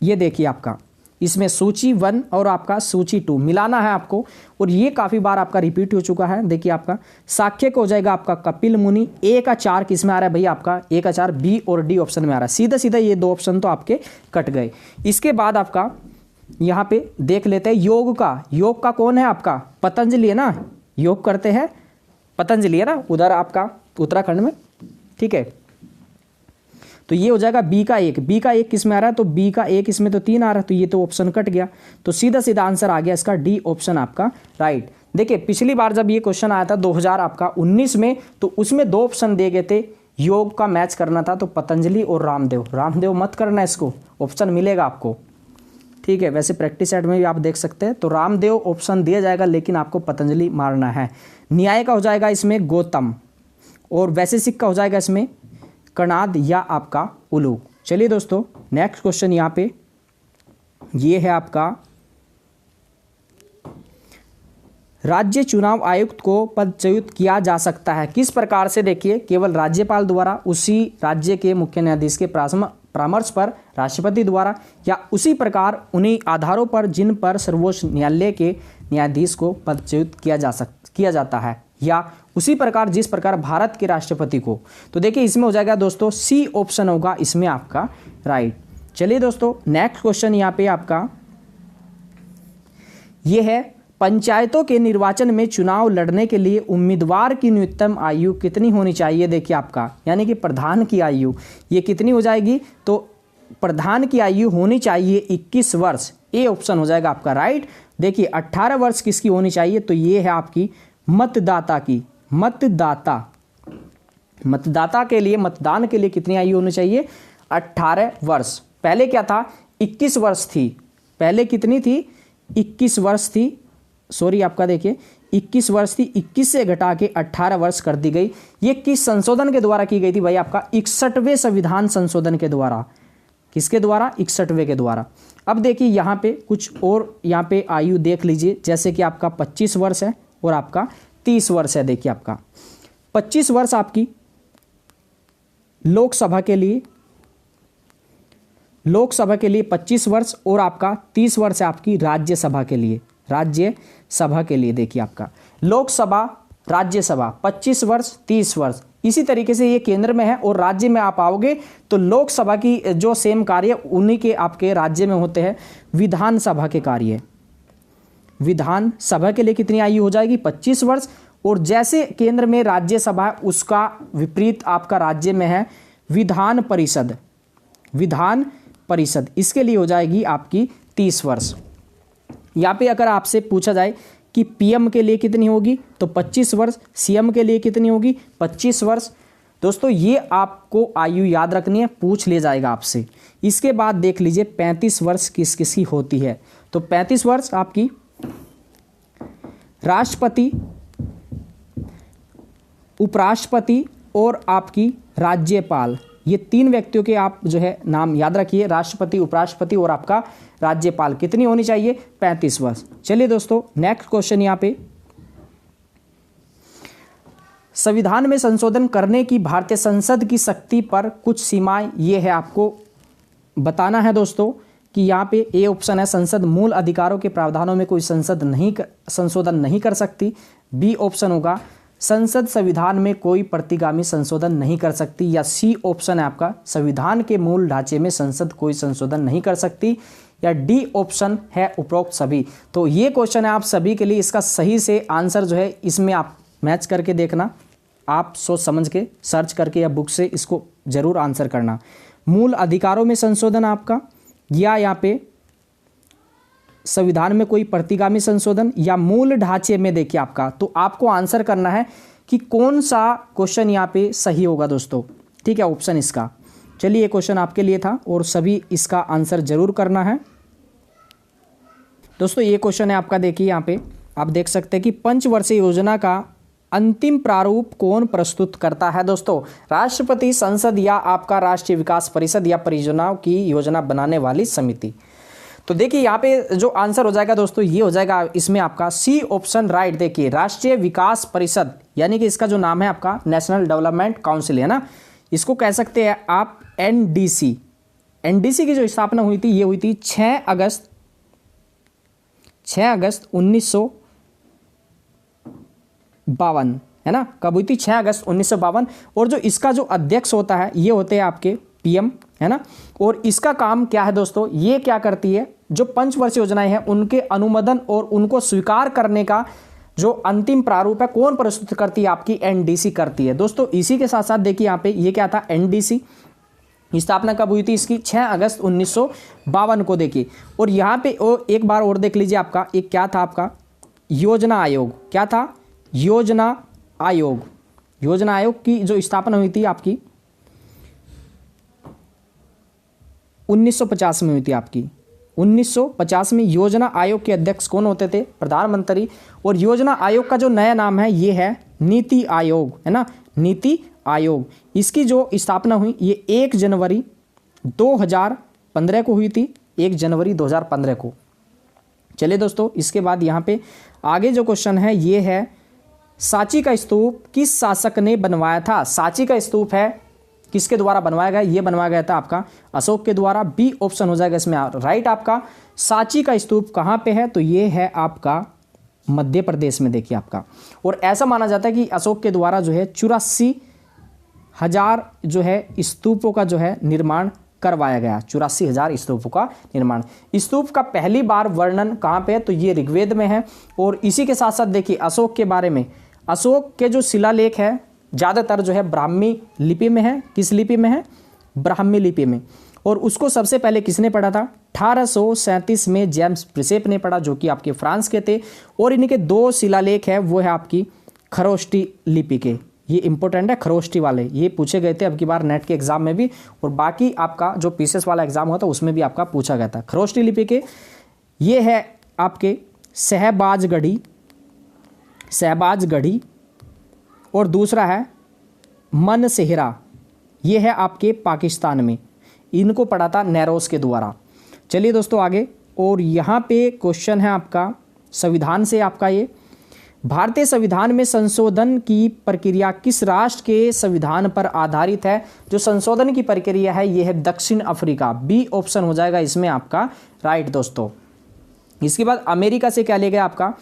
S1: ये देखिए आपका इसमें सूची 1 और आपका सूची 2 मिलाना है आपको, और ये काफ़ी बार आपका रिपीट हो चुका है। देखिए आपका साक्य को हो जाएगा आपका कपिल मुनि। ए का 4 किस में आ रहा है भैया? आपका ए का 4 बी और डी ऑप्शन में आ रहा है। सीधा सीधा ये 2 ऑप्शन तो आपके कट गए। इसके बाद आपका यहाँ पे देख लेते हैं योग का। योग का कौन है आपका? पतंजलि है ना। योग करते हैं पतंजलि, है ना, उधर आपका उत्तराखंड में, ठीक है। तो ये हो जाएगा बी का 1, बी का 1 किस में आ रहा है, तो बी का 1 इसमें तो 3 आ रहा है, तो ये तो ऑप्शन कट गया, तो सीधा सीधा आंसर आ गया इसका डी ऑप्शन आपका राइट। देखिए पिछली बार जब ये क्वेश्चन आया था 2019 में, तो उसमें 2 ऑप्शन दिए गए थे, योग का मैच करना था, तो पतंजलि और रामदेव। रामदेव मत करना, इसको ऑप्शन मिलेगा आपको, ठीक है। वैसे प्रैक्टिस सेट में भी आप देख सकते हैं, तो रामदेव ऑप्शन दिया जाएगा, लेकिन आपको पतंजलि मारना है। न्याय का हो जाएगा इसमें गौतम, और वैशेषिक का हो जाएगा इसमें कणाद या आपका उलूक। चलिए दोस्तों नेक्स्ट क्वेश्चन यहाँ पे ये है आपका, राज्य चुनाव आयुक्त को पदच्युत किया जा सकता है किस प्रकार से, देखिए केवल राज्यपाल द्वारा, उसी राज्य के मुख्य न्यायाधीश के परामर्श पर, राष्ट्रपति द्वारा, या उसी प्रकार उन्हीं आधारों पर जिन पर सर्वोच्च न्यायालय के न्यायाधीश को पदच्युत किया जाता है, या उसी प्रकार जिस प्रकार भारत के राष्ट्रपति को। तो देखिए इसमें हो जाएगा दोस्तों सी ऑप्शन होगा इसमें आपका राइट। चलिए दोस्तों नेक्स्ट क्वेश्चन यहाँ पे आपका ये है, पंचायतों के निर्वाचन में चुनाव लड़ने के लिए उम्मीदवार की न्यूनतम आयु कितनी होनी चाहिए। देखिए आपका यानी कि प्रधान की आयु ये कितनी हो जाएगी, तो प्रधान की आयु होनी चाहिए 21 वर्ष, ए ऑप्शन हो जाएगा आपका राइट। देखिए 18 वर्ष किसकी होनी चाहिए, तो ये है आपकी मतदाता की। मतदाता के लिए, मतदान के लिए कितनी आयु होनी चाहिए, 18 वर्ष। पहले क्या था 21 वर्ष थी, पहले कितनी थी 21 वर्ष थी, सॉरी आपका देखिए 21 वर्ष थी, 21 से घटा के 18 वर्ष कर दी गई। ये किस संशोधन के द्वारा की गई थी भाई, आपका 61वें संविधान संशोधन के द्वारा। किसके द्वारा, 61वें के द्वारा। अब देखिए यहाँ पे कुछ और यहाँ पे आयु देख लीजिए, जैसे कि आपका 25 वर्ष है और आपका 30 वर्ष है। देखिए आपका 25 वर्ष आपकी लोकसभा के लिए, 25 वर्ष, और आपका 30 वर्ष है आपकी राज्यसभा के लिए, राज्यसभा के लिए। देखिए आपका लोकसभा, राज्यसभा 25 वर्ष, 30 वर्ष। इसी तरीके से ये केंद्र में है और राज्य में आप आओगे तो लोकसभा की जो सेम कार्य उन्हीं के आपके राज्य में होते हैं। विधानसभा के कार्य, विधानसभा के लिए कितनी आयु हो जाएगी 25 वर्ष, और जैसे केंद्र में राज्यसभा है उसका विपरीत आपका राज्य में है विधान परिषद, इसके लिए हो जाएगी आपकी 30 वर्ष। यहाँ पे अगर आपसे पूछा जाए कि पीएम के लिए कितनी होगी तो 25 वर्ष, सीएम के लिए कितनी होगी 25 वर्ष। दोस्तों ये आपको आयु याद रखनी है, पूछ ले जाएगा आपसे। इसके बाद देख लीजिए 35 वर्ष किस किसकी होती है, तो 35 वर्ष आपकी राष्ट्रपति, उपराष्ट्रपति और आपकी राज्यपाल, ये 3 व्यक्तियों के आप जो है नाम याद रखिए, राष्ट्रपति, उपराष्ट्रपति और आपका राज्यपाल। कितनी होनी चाहिए 35 वर्ष। चलिए दोस्तों नेक्स्ट क्वेश्चन यहाँ पे, संविधान में संशोधन करने की भारतीय संसद की शक्ति पर कुछ सीमाएं, ये है आपको बताना है दोस्तों कि यहाँ पे ए ऑप्शन है, संसद मूल अधिकारों के प्रावधानों में कोई संशोधन नहीं कर सकती। बी ऑप्शन होगा, संसद संविधान में कोई प्रतिगामी संशोधन नहीं कर सकती। या सी ऑप्शन है आपका, संविधान के मूल ढांचे में संसद कोई संशोधन नहीं कर सकती। या डी ऑप्शन है उपरोक्त सभी। तो ये क्वेश्चन है आप सभी के लिए, इसका सही से आंसर जो है इसमें आप मैच करके देखना, आप सोच समझ के सर्च करके या बुक से इसको जरूर आंसर करना। मूल अधिकारों में संशोधन आपका, या यहाँ पे संविधान में कोई प्रतिगामी संशोधन, या मूल ढांचे में। देखिए आपका, तो आपको आंसर करना है कि कौन सा क्वेश्चन यहाँ पे सही होगा दोस्तों, ठीक है, ऑप्शन इसका। चलिए ये क्वेश्चन आपके लिए था और सभी इसका आंसर जरूर करना है दोस्तों। ये क्वेश्चन है आपका, देखिए यहाँ पे आप देख सकते हैं कि पंचवर्षीय योजना का अंतिम प्रारूप कौन प्रस्तुत करता है दोस्तों, राष्ट्रपति, संसद, या आपका राष्ट्रीय विकास परिषद, या परियोजनाओं की योजना बनाने वाली समिति। तो देखिए यहाँ पे जो आंसर हो जाएगा दोस्तों, ये हो जाएगा इसमें आपका सी ऑप्शन राइट। देखिए राष्ट्रीय विकास परिषद, यानी कि इसका जो नाम है आपका नेशनल डेवलपमेंट काउंसिल है ना, इसको कह सकते हैं आप एनडीसी। एनडीसी की जो स्थापना हुई थी ये हुई थी 6 अगस्त 1952, है ना। कब हुई थी 6 अगस्त 1952। और जो इसका जो अध्यक्ष होता है ये होते हैं आपके पीएम, है ना। और इसका काम क्या है दोस्तों, ये क्या करती है, जो पंचवर्षीय योजनाएं हैं उनके अनुमोदन और उनको स्वीकार करने का जो अंतिम प्रारूप है कौन प्रस्तुत करती है? आपकी एनडीसी करती है। दोस्तों इसी के साथ साथ देखिए यहाँ पे ये क्या था, एनडीसी स्थापना कब हुई थी इसकी? 6 अगस्त 1952 को देखिए। और यहाँ पे एक बार और देख लीजिए, आपका एक क्या था, आपका योजना आयोग। क्या था? योजना आयोग। योजना आयोग की जो स्थापना हुई थी आपकी 1950 में हुई थी। आपकी 1950 में योजना आयोग के अध्यक्ष कौन होते थे? प्रधानमंत्री। और योजना आयोग का जो नया नाम है ये है नीति आयोग, है ना, नीति आयोग। इसकी जो स्थापना हुई ये 1 जनवरी 2015 को हुई थी, 1 जनवरी 2015 को। चलिए दोस्तों, इसके बाद यहाँ पे आगे जो क्वेश्चन है ये है, सांची का स्तूप किस शासक ने बनवाया था? सांची का स्तूप है किसके द्वारा बनवाया गया? ये बनवाया गया था आपका अशोक के द्वारा। बी ऑप्शन हो जाएगा इसमें राइट आपका। सांची का स्तूप कहाँ पे है? तो ये है आपका मध्य प्रदेश में देखिए आपका। और ऐसा माना जाता है कि अशोक के द्वारा जो है 84,000 जो है स्तूपों का जो है निर्माण करवाया गया। 84,000 स्तूपों का निर्माण। स्तूप का पहली बार वर्णन कहाँ पे है? तो ये ऋग्वेद में है। और इसी के साथ साथ देखिए अशोक के बारे में, अशोक के जो शिलालेख है ज़्यादातर जो है ब्राह्मी लिपि में है। किस लिपि में है? ब्राह्मी लिपि में। और उसको सबसे पहले किसने पढ़ा था? 1837 में जेम्स प्रिसेप ने पढ़ा, जो कि आपके फ्रांस के थे। और इनके 2 शिलालेख है, वो है आपकी खरोष्टी लिपि के। ये इंपॉर्टेंट है, खरोष्टी वाले, ये पूछे गए थे अब की बार नेट के एग्जाम में भी, और बाकी आपका जो पीसीएस वाला एग्जाम होता है उसमें भी आपका पूछा गया था। खरोष्टी लिपि के ये है आपके शहबाजगढ़ी और दूसरा है मनसेहरा, ये है आपके पाकिस्तान में। इनको पढ़ा था नेरोस के द्वारा। चलिए दोस्तों आगे, और यहाँ पे क्वेश्चन है आपका संविधान से। आपका ये भारतीय संविधान में संशोधन की प्रक्रिया किस राष्ट्र के संविधान पर आधारित है? जो संशोधन की प्रक्रिया है ये है दक्षिण अफ्रीका। बी ऑप्शन हो जाएगा इसमें आपका राइट दोस्तों। इसके बाद अमेरिका से क्या ले गए? आपका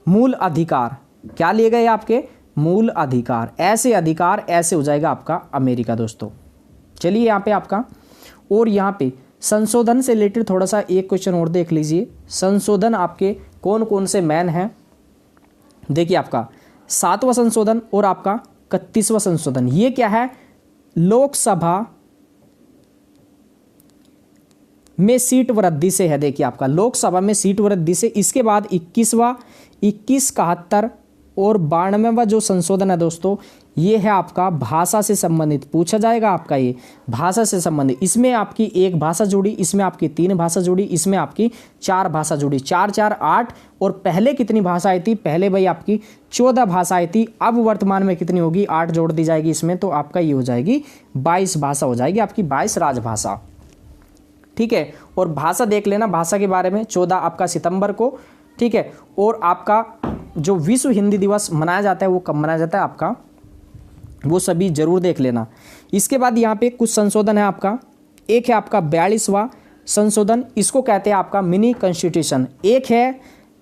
S1: मूल अधिकार। क्या लिए गए आपके? मूल अधिकार। ऐसे अधिकार, ऐसे हो जाएगा आपका अमेरिका दोस्तों। चलिए यहाँ पे आपका, और यहाँ पे संशोधन से रिलेटेड थोड़ा सा एक क्वेश्चन और देख लीजिए। संशोधन आपके कौन कौन से मैन हैं? देखिए आपका 7वां संशोधन और आपका 31वां संशोधन। ये क्या है? लोकसभा में सीट वृद्धि से है। देखिए आपका लोकसभा में सीट वृद्धि से। इसके बाद 21वां, 2171 और 92वां जो संशोधन है दोस्तों, ये है आपका भाषा से संबंधित। पूछा जाएगा आपका ये भाषा से संबंधित। इसमें आपकी 1 भाषा जुड़ी, इसमें आपकी 3 भाषा जुड़ी, इसमें आपकी 4 भाषा जुड़ी। 4 4 8। और पहले कितनी भाषा आई थी? पहले भाई आपकी 14 भाषा आई थी। अब वर्तमान में कितनी होगी? 8 जोड़ दी जाएगी इसमें, तो आपका ये हो जाएगी 22 भाषा हो जाएगी आपकी, 22 राजभाषा। ठीक है। और भाषा देख लेना, भाषा के बारे में 14 आपका सितंबर को। ठीक है। और आपका जो विश्व हिंदी दिवस मनाया जाता है वो कब मनाया जाता है आपका, वो सभी जरूर देख लेना। इसके बाद यहाँ पे कुछ संशोधन है आपका। एक है आपका 42वां संशोधन, इसको कहते हैं आपका मिनी कॉन्स्टिट्यूशन। एक है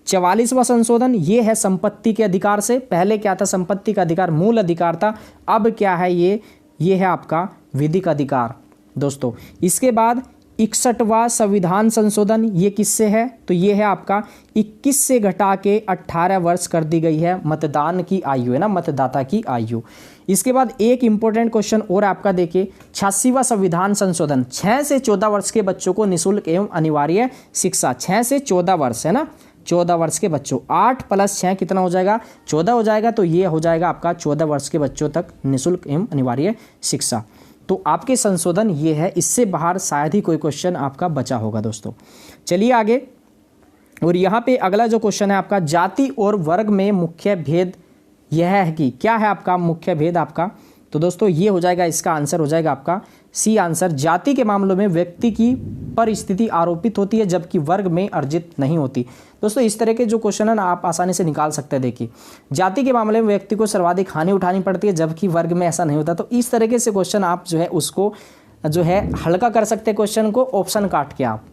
S1: 44वां संशोधन, ये है संपत्ति के अधिकार से। पहले क्या था? संपत्ति का अधिकार मूल अधिकार था। अब क्या है ये है आपका विधिक अधिकार दोस्तों। इसके बाद 61वां संविधान संशोधन, ये किससे है? तो ये है आपका 21 से घटा के 18 वर्ष कर दी गई है मतदान की आयु, है ना, मतदाता की आयु। इसके बाद एक इंपॉर्टेंट क्वेश्चन और आपका देखिए, 86वां संविधान संशोधन, 6 से 14 वर्ष के बच्चों को निःशुल्क एवं अनिवार्य शिक्षा। 6 से 14 वर्ष, है ना, 14 वर्ष के बच्चों। 8 + 6 कितना हो जाएगा? 14 हो जाएगा। तो ये हो जाएगा आपका 14 वर्ष के बच्चों तक निःशुल्क एवं अनिवार्य शिक्षा। तो आपके संशोधन ये है, इससे बाहर शायद ही कोई क्वेश्चन आपका बचा होगा दोस्तों। चलिए आगे, और यहाँ पे अगला जो क्वेश्चन है आपका, जाति और वर्ग में मुख्य भेद यह है कि क्या है आपका मुख्य भेद आपका? तो दोस्तों ये हो जाएगा, इसका आंसर हो जाएगा आपका सी आंसर। जाति के मामलों में व्यक्ति की परिस्थिति आरोपित होती है जबकि वर्ग में अर्जित नहीं होती। दोस्तों इस तरह के जो क्वेश्चन है ना आप आसानी से निकाल सकते हैं। देखिए जाति के मामले में व्यक्ति को सर्वाधिक हानि उठानी पड़ती है जबकि वर्ग में ऐसा नहीं होता। तो इस तरीके से क्वेश्चन आप जो है उसको जो है हल्का कर सकते हैं क्वेश्चन को, ऑप्शन काट के आप।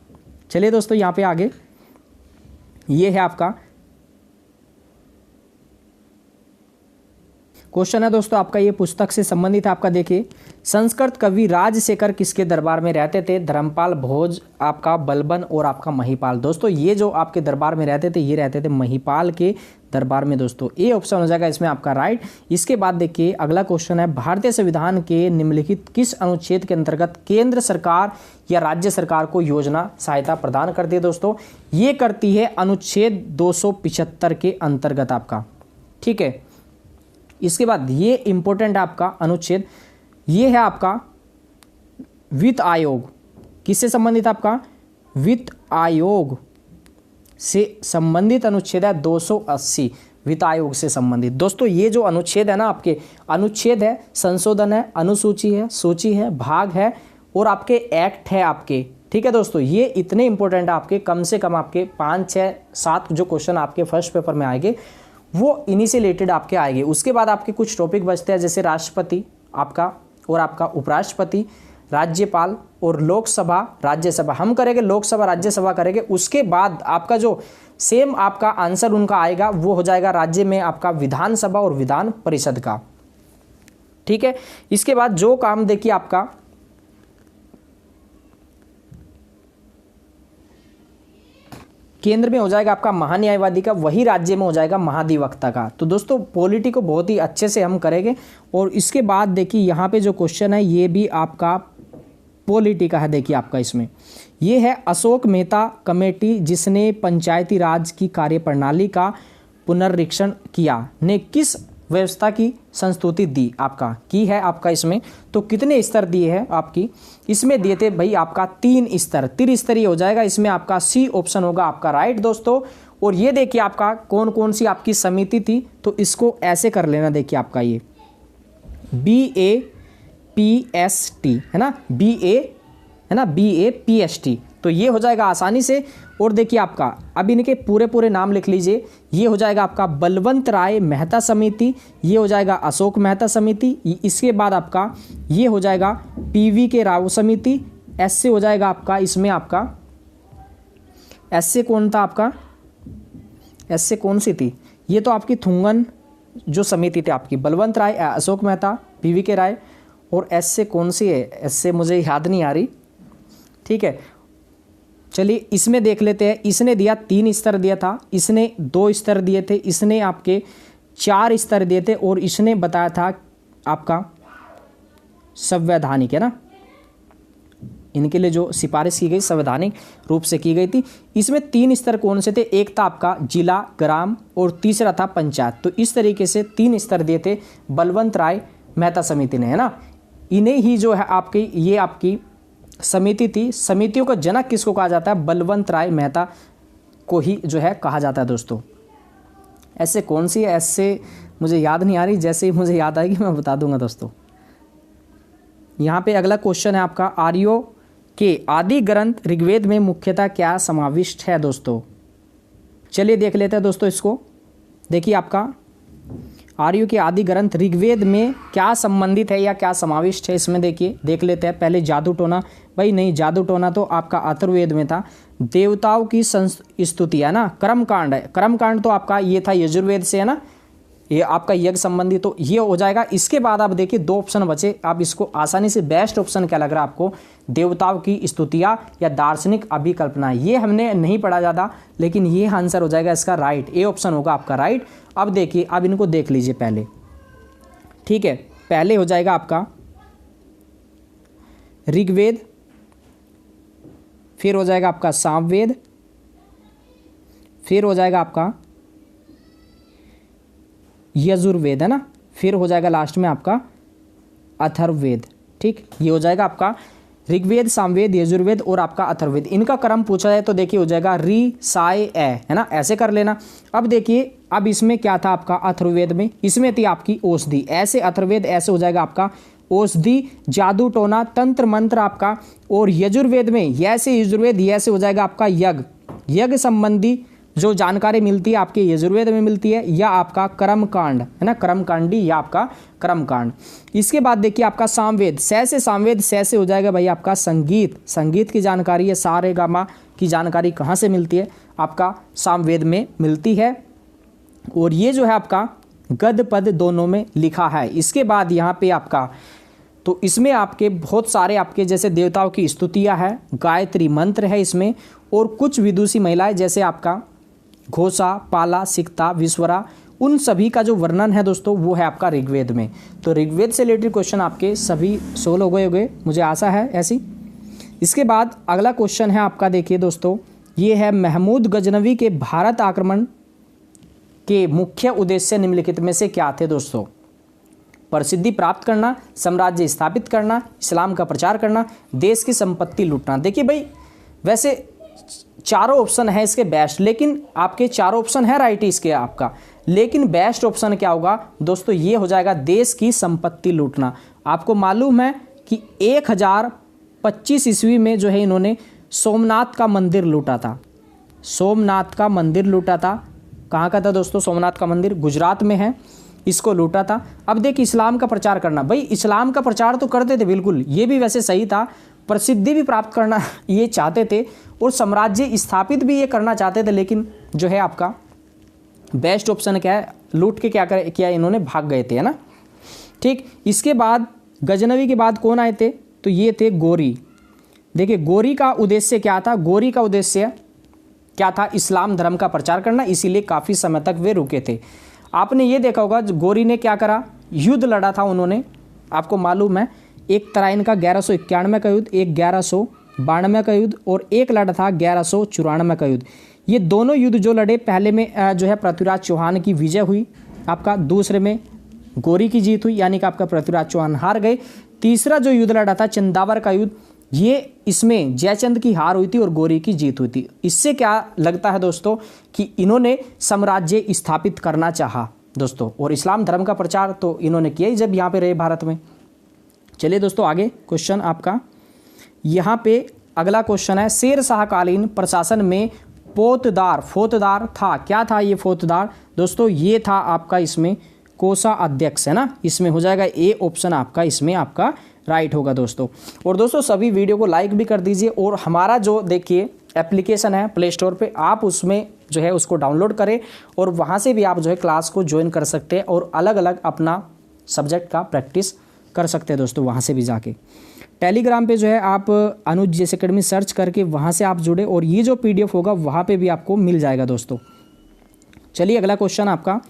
S1: चलिए दोस्तों यहाँ पे आगे, ये है आपका क्वेश्चन है दोस्तों आपका, ये पुस्तक से संबंधित है आपका। देखिए, संस्कृत कवि राजशेखर किसके दरबार में रहते थे? धर्मपाल, भोज, आपका बलबन और आपका महिपाल। दोस्तों ये जो आपके दरबार में रहते थे, ये रहते थे महिपाल के दरबार में दोस्तों। ए ऑप्शन हो जाएगा इसमें आपका राइट। इसके बाद देखिए अगला क्वेश्चन है, भारतीय संविधान के निम्नलिखित किस अनुच्छेद के अंतर्गत केंद्र सरकार या राज्य सरकार को योजना सहायता प्रदान करती है? दोस्तों ये करती है अनुच्छेद 275 के अंतर्गत आपका, ठीक है। इसके बाद ये इंपॉर्टेंट है आपका अनुच्छेद, ये है आपका वित्त आयोग। किससे संबंधित? आपका वित्त आयोग से संबंधित अनुच्छेद है 280, वित्त आयोग से संबंधित। दोस्तों ये जो अनुच्छेद है ना आपके, अनुच्छेद है, संशोधन है, अनुसूची है, सूची है, भाग है और आपके एक्ट है आपके, ठीक है दोस्तों। ये इतने इंपॉर्टेंट है आपके, कम से कम आपके 5, 6, 7 जो क्वेश्चन आपके फर्स्ट पेपर में आएंगे वो इन्हीं से रिलेटेड आपके आएंगे। उसके बाद आपके कुछ टॉपिक बचते हैं, जैसे राष्ट्रपति आपका और आपका उपराष्ट्रपति, राज्यपाल और लोकसभा, राज्यसभा। हम करेंगे लोकसभा, राज्यसभा करेंगे। उसके बाद आपका जो सेम आपका आंसर उनका आएगा वो हो जाएगा राज्य में आपका विधानसभा और विधान परिषद का, ठीक है। इसके बाद जो काम देखिए आपका केंद्र में हो जाएगा आपका महान्यायवादी का, वही राज्य में हो जाएगा महाधिवक्ता का। तो दोस्तों पॉलिटी को बहुत ही अच्छे से हम करेंगे। और इसके बाद देखिए यहाँ पे जो क्वेश्चन है ये भी आपका पॉलिटी का है। देखिए आपका इसमें ये है, अशोक मेहता कमेटी जिसने पंचायती राज की कार्यप्रणाली का पुनरीक्षण किया ने किस व्यवस्था की संस्तुति दी? आपका की है आपका इसमें। तो कितने स्तर दिए हैं आपकी? इसमें दिए थे भाई आपका 3 स्तर, त्रिस्तरीय हो जाएगा। इसमें आपका सी ऑप्शन होगा आपका राइट दोस्तों। और ये देखिए आपका कौन कौन सी आपकी समिति थी, तो इसको ऐसे कर लेना। देखिए आपका ये BAPST है ना, BA है ना, BAPST, तो ये हो जाएगा आसानी से। और देखिए आपका अब इनके पूरे पूरे नाम लिख लीजिए। ये हो जाएगा आपका बलवंत राय मेहता समिति, ये हो जाएगा अशोक मेहता समिति, इसके बाद आपका ये हो जाएगा PV के राव समिति, एस से हो जाएगा आपका इसमें आपका एस से कौन था आपका, एस से कौन सी थी? ये तो आपकी थुंगन जो समिति थी आपकी, बलवंत राय, अशोक मेहता, PV के राय, और एस से कौन सी है? एस से मुझे याद नहीं आ रही, ठीक है। चलिए इसमें देख लेते हैं। इसने दिया 3 स्तर दिया था, इसने 2 स्तर दिए थे, इसने आपके 4 स्तर दिए थे, और इसने बताया था आपका संवैधानिक है ना, इनके लिए जो सिफारिश की गई संवैधानिक रूप से की गई थी। इसमें 3 स्तर कौन से थे? एक था आपका जिला, ग्राम और तीसरा था पंचायत। तो इस तरीके से 3 स्तर दिए थे बलवंत राय मेहता समिति ने, है ना। इन्हें ही जो है आपकी ये आपकी समिति थी। समितियों का जनक किसको कहा जाता है? बलवंत राय मेहता को ही जो है कहा जाता है दोस्तों। ऐसे कौन सी है? ऐसे मुझे याद नहीं आ रही, जैसे ही मुझे याद आएगी मैं बता दूंगा दोस्तों। यहाँ पे अगला क्वेश्चन है आपका, आर्यों के आदि ग्रंथ ऋग्वेद में मुख्यतः क्या समाविष्ट है दोस्तों? चलिए देख लेते हैं दोस्तों इसको। देखिए आपका आर्यों के आदि ग्रंथ ऋग्वेद में क्या संबंधित है या क्या समाविष्ट है, इसमें देखिए देख लेते हैं। पहले जादू टोना, भाई नहीं, जादू टोना तो आपका अथर्ववेद में था। देवताओं की स्तुति है ना, कर्मकांड है, कर्मकांड तो आपका ये था यजुर्वेद से है ना, ये आपका यज्ञ संबंधी, तो ये हो जाएगा। इसके बाद आप देखिए 2 ऑप्शन बचे, आप इसको आसानी से बेस्ट ऑप्शन क्या लग रहा है आपको? देवताओं की स्तुतियाँ या दार्शनिक अभिकल्पना। ये हमने नहीं पढ़ा ज़्यादा, लेकिन ये आंसर हो जाएगा इसका राइट, ए ऑप्शन होगा आपका राइट। अब देखिए, अब इनको देख लीजिए पहले, ठीक है। पहले हो जाएगा आपका ऋग्वेद, फिर हो जाएगा आपका सामवेद, फिर हो जाएगा आपका यजुर्वेद है ना, फिर हो जाएगा लास्ट में आपका अथर्ववेद, ठीक। ये हो जाएगा आपका ऋग्वेद, सामवेद, यजुर्वेद और आपका अथर्ववेद। इनका क्रम पूछा जाए तो देखिए हो जाएगा री, साय, ए, है ना, ऐसे कर लेना। अब देखिए, अब इसमें क्या था आपका अथर्ववेद में? इसमें थी आपकी औषधि, ऐसे अथर्ववेद, ऐसे हो जाएगा आपका औषधि, जादू टोना, तंत्र मंत्र आपका। और यजुर्वेद में ऐसे यजुर्वेद, ऐसे हो जाएगा आपका यज्ञ, यज्ञ संबंधी जो जानकारी मिलती है आपके यजुर्वेद में मिलती है, या आपका कर्मकांड है ना, कर्मकांडी या आपका कर्मकांड। इसके बाद देखिए आपका सामवेद, से सामवेद, से हो जाएगा भाई आपका संगीत, संगीत की जानकारी है, सारे गामा की जानकारी कहाँ से मिलती है? आपका सामवेद में मिलती है। और ये जो है आपका गद्य पद दोनों में लिखा है। इसके बाद यहाँ पे आपका, तो इसमें आपके बहुत सारे आपके जैसे देवताओं की स्तुतियाँ है, गायत्री मंत्र है इसमें, और कुछ विदुषी महिलाएं जैसे आपका घोषा, पाला, सिकता, विश्वरा, उन सभी का जो वर्णन है दोस्तों वो है आपका ऋग्वेद में। तो ऋग्वेद से रिलेटेड क्वेश्चन आपके सभी 16 हो गए मुझे आशा है ऐसी। इसके बाद अगला क्वेश्चन है आपका, देखिए दोस्तों, ये है महमूद गजनवी के भारत आक्रमण के मुख्य उद्देश्य निम्नलिखित में से क्या थे दोस्तों? प्रसिद्धि प्राप्त करना, साम्राज्य स्थापित करना, इस्लाम का प्रचार करना, देश की संपत्ति लूटना। देखिए भाई, वैसे चारों ऑप्शन है इसके बेस्ट, लेकिन आपके चारों ऑप्शन है राइट इसके आपका, लेकिन बेस्ट ऑप्शन क्या होगा दोस्तों? ये हो जाएगा देश की संपत्ति लूटना। आपको मालूम है कि 1025 ईस्वी में जो है इन्होंने सोमनाथ का मंदिर लूटा था। सोमनाथ का मंदिर लूटा था। कहाँ का था दोस्तों सोमनाथ का मंदिर? गुजरात में है, इसको लूटा था। अब देखिए इस्लाम का प्रचार करना, भाई इस्लाम का प्रचार तो करते थे बिल्कुल, ये भी वैसे सही था, प्रसिद्धि भी प्राप्त करना ये चाहते थे, और साम्राज्य स्थापित भी ये करना चाहते थे, लेकिन जो है आपका बेस्ट ऑप्शन क्या है? लूट के किया इन्होंने, भाग गए थे, है ना। ठीक, इसके बाद गजनवी के बाद कौन आए थे? तो ये थे गौरी। देखिए गौरी का उद्देश्य क्या था? गौरी का उद्देश्य क्या था? इस्लाम धर्म का प्रचार करना, इसीलिए काफ़ी समय तक वे रुके थे। आपने ये देखा होगा गौरी ने क्या करा, युद्ध लड़ा था उन्होंने, आपको मालूम है, एक तराइन का 1191 का युद्ध, एक 1192 का युद्ध, और एक लड़ा था 1194 का युद्ध। ये दोनों युद्ध जो लड़े, पहले में जो है पृथ्वीराज चौहान की विजय हुई आपका, दूसरे में गौरी की जीत हुई, यानी कि आपका पृथ्वीराज चौहान हार गए। तीसरा जो युद्ध लड़ा था चंदावर का युद्ध, ये इसमें जयचंद की हार हुई थी और गौरी की जीत हुई थी। इससे क्या लगता है दोस्तों कि इन्होंने साम्राज्य स्थापित करना चाहा दोस्तों, और इस्लाम धर्म का प्रचार तो इन्होंने किया ही जब यहाँ पे रहे भारत में। चलिए दोस्तों आगे क्वेश्चन आपका, यहाँ पे अगला क्वेश्चन है, शेर शाहकालीन प्रशासन में फौजदार था, क्या था ये फौजदार दोस्तों? ये था आपका इसमें कोषाध्यक्ष, है ना। इसमें हो जाएगा ए ऑप्शन आपका, इसमें आपका राइट होगा दोस्तों। और दोस्तों सभी वीडियो को लाइक भी कर दीजिए, और हमारा जो देखिए एप्लीकेशन है प्ले स्टोर पे, आप उसमें जो है उसको डाउनलोड करें, और वहाँ से भी आप जो है क्लास को ज्वाइन कर सकते हैं, और अलग अलग अपना सब्जेक्ट का प्रैक्टिस कर सकते हैं दोस्तों, वहाँ से भी जाके। टेलीग्राम पे जो है आप अनुज जेस एकेडमी सर्च करके वहाँ से आप जुड़े, और ये जो PDF होगा वहाँ पे भी आपको मिल जाएगा दोस्तों। चलिए अगला क्वेश्चन आपका,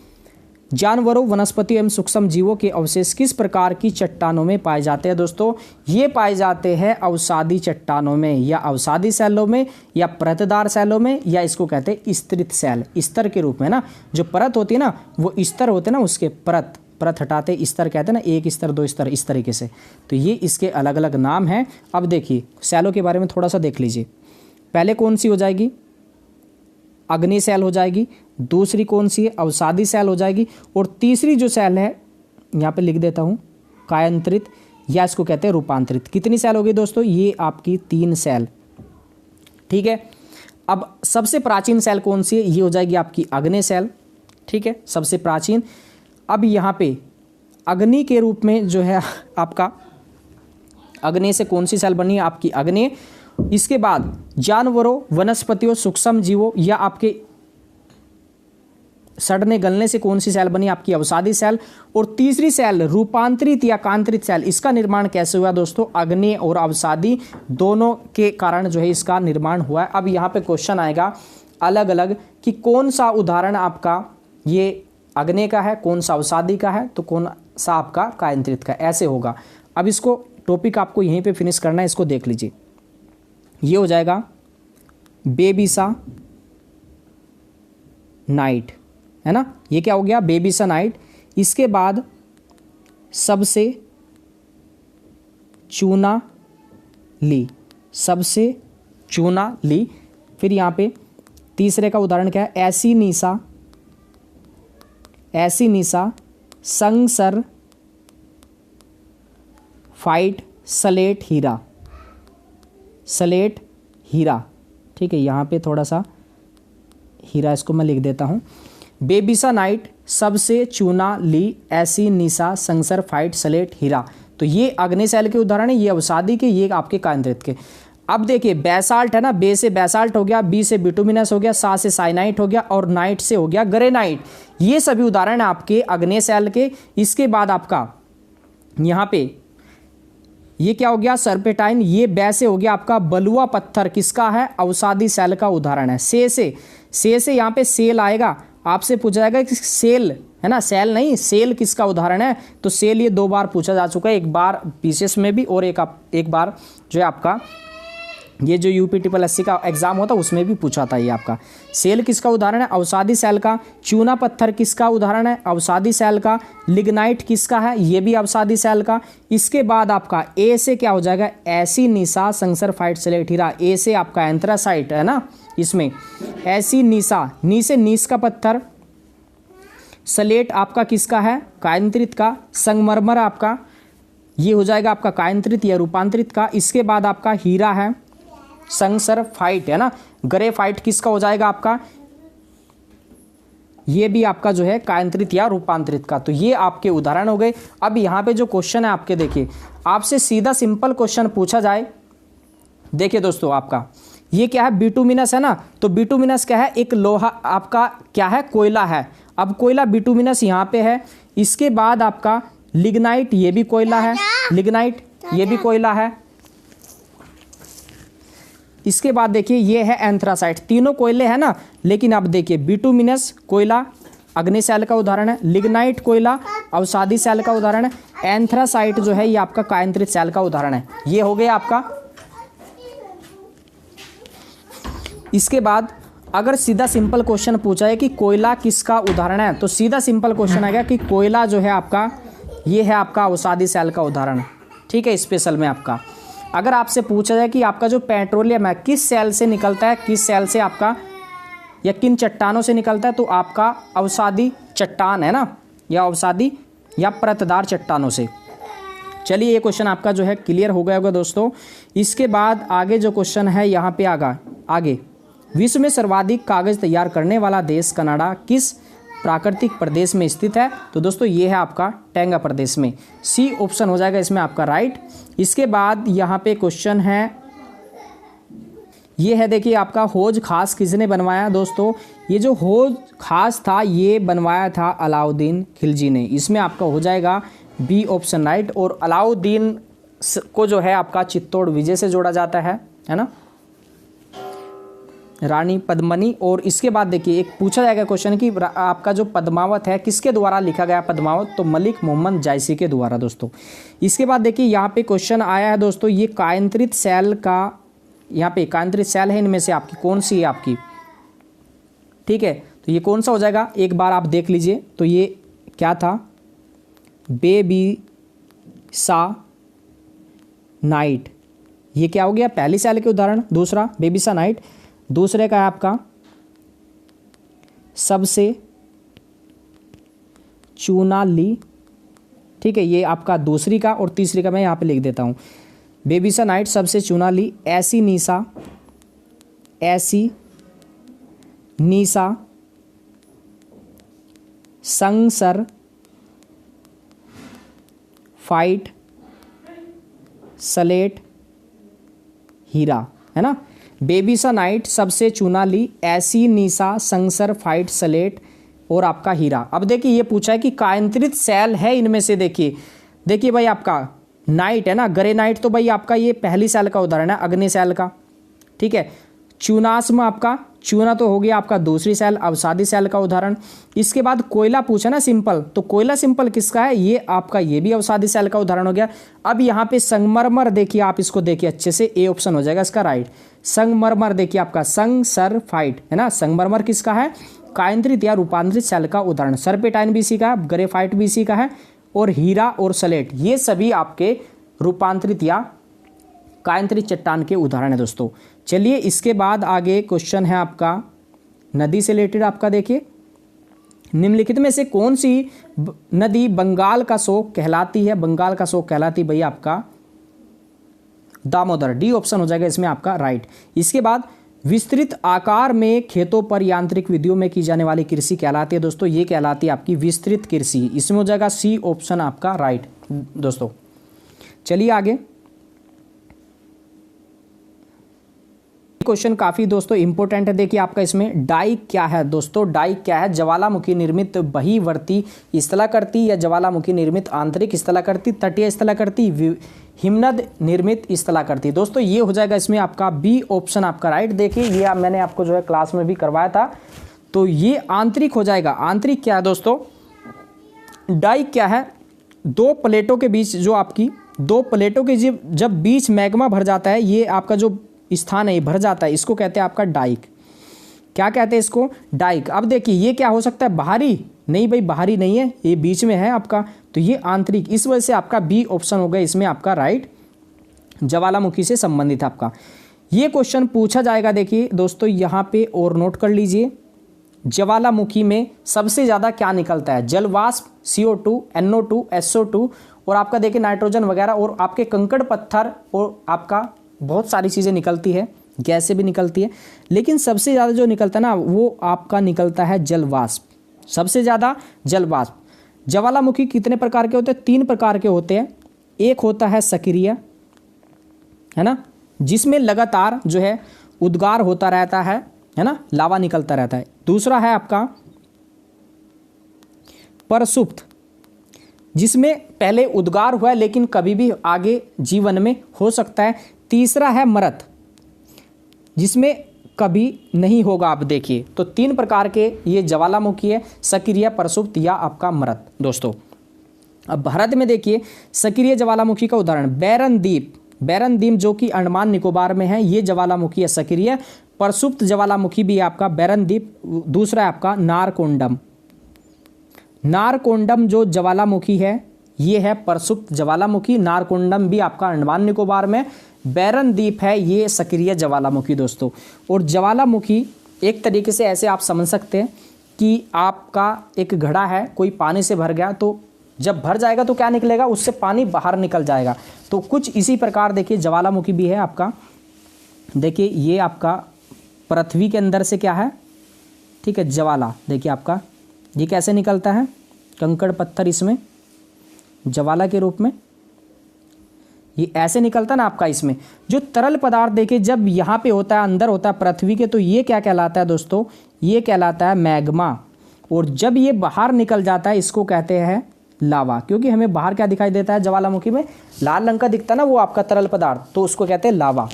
S1: जानवरों, वनस्पति एवं सूक्ष्म जीवों के अवशेष किस प्रकार की चट्टानों में पाए जाते हैं दोस्तों? ये पाए जाते हैं अवसादी चट्टानों में, या अवसादी शैलों में, या परतदार शैलों में, या इसको कहते हैं स्तरित शैल, स्तर के रूप में ना। जो परत होती है ना वो स्तर होते हैं ना, उसके परत हटाते स्तर कहते हैं ना, एक स्तर दो स्तर इस तरीके से। तो ये इसके अलग अलग नाम हैं। अब देखिए शैलों के बारे में थोड़ा सा देख लीजिए। पहले कौन सी हो जाएगी? अग्नि शैल हो जाएगी। दूसरी कौन सी है? अवसादी शैल हो जाएगी। और तीसरी जो शैल है यहाँ पे लिख देता हूँ, कायांतरित, या इसको कहते हैं रूपांतरित। कितनी शैल होगी दोस्तों? ये आपकी 3 शैल, ठीक है। अब सबसे प्राचीन शैल कौन सी है? ये हो जाएगी आपकी अग्नि शैल, ठीक है, सबसे प्राचीन। अब यहाँ पे अग्नि के रूप में जो है आपका अग्नि से कौन सी शैल बनी है? आपकी अग्नि। इसके बाद जानवरों, वनस्पतियों, सूक्ष्म जीवों, या आपके सड़ने गलने से कौन सी शैल बनी? आपकी अवसादी शैल। और तीसरी शैल रूपांतरित या कांतरित शैल, इसका निर्माण कैसे हुआ दोस्तों? अग्नि और अवसादी दोनों के कारण जो है इसका निर्माण हुआ है। अब यहाँ पे क्वेश्चन आएगा अलग अलग कि कौन सा उदाहरण आपका ये अग्नि का है, कौन सा अवसादी का है, तो कौन सा आपका कायांतरित का, ऐसे होगा। अब इसको टॉपिक आपको यहीं पे फिनिश करना है, इसको देख लीजिए। ये हो जाएगा बेबिसा नाइट, है ना। ये क्या हो गया? बेबिसा नाइट। इसके बाद सबसे चूना ली, सबसे चूना ली। फिर यहाँ पे तीसरे का उदाहरण क्या है? ऐसी निशा संगसर फाइट सलेट हीरा, ठीक है। यहाँ पे थोड़ा सा हीरा इसको मैं लिख देता हूँ। बेबिसा नाइट, सबसे चूना ली, ऐसी निशा संगसर फाइट सलेट हीरा। तो ये अग्नि शैल के उदाहरण है, ये अवसादी के, ये आपके कायांतरित के। अब देखिए बेसाल्ट है ना, बे से बेसाल्ट हो गया, बी से बिटुमिनस हो गया, सा से साइनाइट हो गया और नाइट से हो गया ग्रेनाइट। ये सभी उदाहरण आपके अग्नेय शैल के। इसके बाद आपका यहाँ पे ये क्या हो गया सर्पेटाइन, ये बै से हो गया आपका बलुआ पत्थर, किसका है अवसादी सेल का उदाहरण है। से यहाँ पे सेल आएगा, आपसे पूछा जाएगा कि सेल है ना, सेल नहीं सेल किसका उदाहरण है, तो सेल ये 2 बार पूछा जा चुका है, एक बार पीसीएस में भी और एक बार जो है आपका ये जो यूपीटीपीएससी का एग्जाम होता है उसमें भी पूछा था। ये आपका सेल किसका उदाहरण है अवसादी सेल का। चूना पत्थर किसका उदाहरण है अवसादी सेल का। लिग्नाइट किसका है, ये भी अवसादी सेल का। इसके बाद आपका ए से क्या हो जाएगा ऐसी निशा संसरफाइड स्लेट हीरा, ए से आपका एंथ्रासाइट है ना, इसमें ऐसी निशा, नी से नीस का पत्थर। स्लेट आपका किसका है कायंत्रित का। संगमरमर आपका ये हो जाएगा आपका कायंत्रित या रूपांतरित का। इसके बाद आपका हीरा है संसरफाइट है ना। ग्रेफाइट किसका हो जाएगा आपका, ये भी आपका जो है कायंत्रित या रूपांतरित का। तो ये आपके उदाहरण हो गए। अब यहाँ पे जो क्वेश्चन है आपके देखिए, आपसे सीधा सिंपल क्वेश्चन पूछा जाए। देखिए दोस्तों आपका ये क्या है बिटुमिनस है ना, तो बिटुमिनस क्या है एक लोहा आपका क्या है कोयला है। अब कोयला बिटुमिनस यहाँ पे है। इसके बाद आपका लिग्नाइट, ये भी कोयला है, लिग्नाइट ये भी कोयला है। इसके बाद देखिए ये है एंथ्रासाइट, तीनों कोयले हैं ना। लेकिन अब देखिए बिटुमिनस कोयला अग्नि सेल का उदाहरण है, लिग्नाइट कोयला अवसादी सेल का उदाहरण है, एंथ्रासाइट जो है ये आपका कायंत्रित सेल का उदाहरण है। ये हो गया आपका। इसके बाद अगर सीधा सिंपल क्वेश्चन पूछा है कि कोयला किसका उदाहरण है, तो सीधा सिंपल क्वेश्चन आएगा कि कोयला जो है आपका ये है आपका अवसादी सेल का उदाहरण। ठीक है, स्पेशल में आपका अगर आपसे पूछा जाए कि आपका जो पेट्रोलियम है किस सेल से निकलता है, किस सेल से आपका या किन चट्टानों से निकलता है, तो आपका अवसादी चट्टान है ना, या अवसादी या परतदार चट्टानों से। चलिए ये क्वेश्चन आपका जो है क्लियर हो गया होगा दोस्तों। इसके बाद आगे जो क्वेश्चन है यहाँ पे आगे विश्व में सर्वाधिक कागज तैयार करने वाला देश कनाडा किस प्राकृतिक प्रदेश में स्थित है, तो दोस्तों ये है आपका टेंगा प्रदेश में। सी ऑप्शन हो जाएगा इसमें आपका राइट। इसके बाद यहाँ पे क्वेश्चन है ये है देखिए आपका हौज खास किसने बनवाया दोस्तों, ये जो हौज खास था ये बनवाया था अलाउद्दीन खिलजी ने। इसमें आपका हो जाएगा बी ऑप्शन राइट। और अलाउद्दीन को जो है आपका चित्तौड़ विजय से जोड़ा जाता है ना, रानी पद्मनी। और इसके बाद देखिए एक पूछा जाएगा क्वेश्चन कि आपका जो पद्मावत है किसके द्वारा लिखा गया पद्मावत, तो मलिक मोहम्मद जायसी के द्वारा दोस्तों। इसके बाद देखिए यहाँ पे क्वेश्चन आया है दोस्तों, ये कायंत्रित सेल का, यहाँ पे कायंत्रित सेल है इनमें से आपकी कौन सी है आपकी। ठीक है, तो ये कौन सा हो जाएगा एक बार आप देख लीजिए। तो ये क्या था बेबीसा नाइट, ये क्या हो गया पहली सेल के उदाहरण। दूसरा बेबीसा नाइट, दूसरे का है आपका सबसे चूनाली। ठीक है, ये आपका दूसरी का। और तीसरी का मैं यहाँ पे लिख देता हूँ बेबीसा नाइट सबसे चूनाली, ऐसी नीसा, ऐसी नीसा संसर फाइट स्लेट हीरा है ना। बेबीसा नाइट सबसे चूनाली, ऐसी नीसा संसर फाइट स्लेट और आपका हीरा। अब देखिए ये पूछा है कि कायंत्रित सेल है इनमें से। देखिए भाई आपका नाइट है ना, ग्रेनाइट, तो भाई आपका ये पहली सेल का उदाहरण है अग्नि सेल का। ठीक है, चूनास्म आपका चूना तो हो गया आपका दूसरी सेल अवसादी सेल का उदाहरण। इसके बाद कोयला पूछा ना सिंपल, तो कोयला सिंपल किसका है, ये आपका ये भी अवसादी सेल का उदाहरण हो गया। अब यहाँ पे संगमरमर देखिए, आप इसको देखिए अच्छे से, ए ऑप्शन हो जाएगा इसका राइट। संगमरमर देखिए आपका संगसरफाइट है ना, संगमरमर किसका है कायंत्रित या रूपांतरित सेल का उदाहरण। सरपेटाइन भी इसी का है, ग्रेफाइट भी इसी का है, और हीरा और स्लेट ये सभी आपके रूपांतरित या कायंत्रित चट्टान के उदाहरण है दोस्तों। चलिए इसके बाद आगे क्वेश्चन है आपका नदी से रिलेटेड। आपका देखिए निम्नलिखित में से कौन सी नदी बंगाल का शोक कहलाती है, बंगाल का शोक कहलाती भैया आपका दामोदर, डी ऑप्शन हो जाएगा इसमें आपका राइट। इसके बाद विस्तृत आकार में खेतों पर यांत्रिक विधियों में की जाने वाली कृषि कहलाती है दोस्तों, ये कहलाती है आपकी विस्तृत कृषि। इसमें हो जाएगा सी ऑप्शन आपका राइट दोस्तों। चलिए आगे क्वेश्चन काफ़ी दोस्तों इंपॉर्टेंट है। देखिए आपका इसमें डाई क्या है दोस्तों, डाई क्या है? ज्वालामुखी निर्मित बहिर्वर्ती स्थलाकृति या ज्वालामुखी निर्मित आंतरिक स्थलाकृति, तटीय स्थलाकृति, हिमनद निर्मित स्थलाकृति। दोस्तों ये हो जाएगा इसमें आपका बी ऑप्शन आपका राइट। देखिए ये मैंने आपको जो है क्लास में भी करवाया था, तो ये आंतरिक हो जाएगा। आंतरिक क्या है दोस्तों? डाई क्या है? दो प्लेटों के बीच जो आपकी दो प्लेटों के जब बीच मैग्मा भर जाता है, ये आपका जो स्थान है ये भर जाता है, इसको कहते हैं आपका डाइक। क्या कहते हैं इसको? डाइक। अब देखिए ये क्या हो सकता है? बाहरी? नहीं भाई, बाहरी नहीं है, ये बीच में है आपका, तो ये आंतरिक। इस वजह से आपका बी ऑप्शन हो गया इसमें आपका राइट, ज्वालामुखी से संबंधित आपका ये क्वेश्चन पूछा जाएगा। देखिए दोस्तों यहाँ पे और नोट कर लीजिए, ज्वालामुखी में सबसे ज़्यादा क्या निकलता है? जलवाष्प, CO2, NO2, SO2 और आपका देखिए नाइट्रोजन वगैरह, और आपके कंकड़ पत्थर, और आपका बहुत सारी चीज़ें निकलती है, गैसें भी निकलती है, लेकिन सबसे ज़्यादा जो निकलता है ना वो आपका निकलता है जलवाष्प, सबसे ज़्यादा जलवाष्प। ज्वालामुखी कितने प्रकार के होते हैं? 3 प्रकार के होते हैं। एक होता है सक्रिय, है ना, जिसमें लगातार जो है उद्गार होता रहता है ना, लावा निकलता रहता है। दूसरा है आपका परसुप्त, जिसमें पहले उद्गार हुआ है लेकिन कभी भी आगे जीवन में हो सकता है। तीसरा है मृत, जिसमें कभी नहीं होगा। आप देखिए तो 3 प्रकार के ये ज्वालामुखी है, सक्रिय, परसुप्त या आपका मृत दोस्तों। अब भारत में देखिए सक्रिय ज्वालामुखी का उदाहरण बैरनद्वीप, बैरनद्वीप जो कि अंडमान निकोबार में है, ये ज्वालामुखी है सक्रिय। परसुप्त ज्वालामुखी भी है आपका बैरनद्वीप। दूसरा है आपका नारकोंडम, नारकोंडम जो ज्वालामुखी है ये है परसुप्त ज्वालामुखी। नारकोंडम भी आपका अंडमान निकोबार में, बैरनद्वीप है ये सक्रिय ज्वालामुखी दोस्तों। और ज्वालामुखी एक तरीके से ऐसे आप समझ सकते हैं कि आपका एक घड़ा है, कोई पानी से भर गया, तो जब भर जाएगा तो क्या निकलेगा? उससे पानी बाहर निकल जाएगा। तो कुछ इसी प्रकार देखिए ज्वालामुखी भी है आपका। देखिए ये आपका पृथ्वी के अंदर से क्या है, ठीक है, ज्वाला। देखिए आपका ये कैसे निकलता है? कंकड़ पत्थर इसमें ज्वाला के रूप में ये ऐसे निकलता ना आपका। इसमें जो तरल पदार्थ देखिए जब यहाँ पे होता है, अंदर होता है पृथ्वी के, तो ये क्या कहलाता है दोस्तों? ये कहलाता है मैग्मा। और जब ये बाहर निकल जाता है इसको कहते हैं लावा, क्योंकि हमें बाहर क्या दिखाई देता है ज्वालामुखी में? लाल रंग का दिखता है ना वो आपका तरल पदार्थ, तो उसको कहते हैं लावा।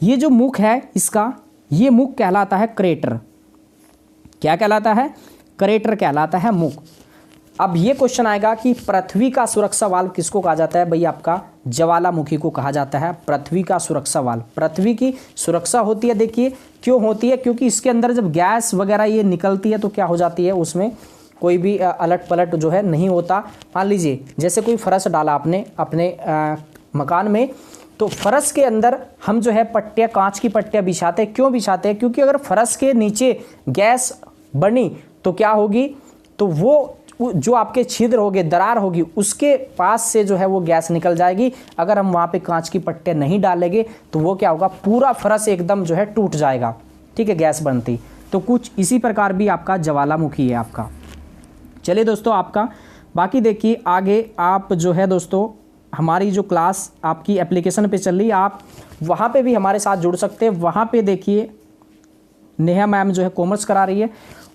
S1: ये जो मुख है इसका, ये मुख कहलाता है क्रेटर। क्या कहलाता है? क्रेटर कहलाता है मुख। अब ये क्वेश्चन आएगा कि पृथ्वी का सुरक्षा वाल्व किसको कहा जाता है? भाई आपका ज्वालामुखी को कहा जाता है पृथ्वी का सुरक्षा वाल्व। पृथ्वी की सुरक्षा होती है, देखिए क्यों होती है? क्योंकि इसके अंदर जब गैस वगैरह ये निकलती है तो क्या हो जाती है, उसमें कोई भी अलट पलट जो है नहीं होता। मान लीजिए जैसे कोई फर्श डाला आपने अपने मकान में, तो फर्श के अंदर हम जो है पट्टियाँ, कांच की पट्टियाँ बिछाते हैं। क्यों बिछाते हैं? क्योंकि अगर फर्श के नीचे गैस बनी तो क्या होगी, तो वो जो आपके छिद्र होंगे, दरार होगी, उसके पास से जो है वो गैस निकल जाएगी। अगर हम वहाँ पे कांच की पट्टियाँ नहीं डालेंगे तो वो क्या होगा, पूरा फर्श एकदम जो है टूट जाएगा, ठीक है, गैस बनती। तो कुछ इसी प्रकार भी आपका ज्वालामुखी है आपका। चलिए दोस्तों आपका बाकी देखिए आगे आप जो है दोस्तों हमारी जो क्लास आपकी एप्लीकेशन पे चल रही है, आप वहाँ पे भी हमारे साथ जुड़ सकते हैं। वहाँ पे देखिए नेहा मैम जो है कॉमर्स करा रही है,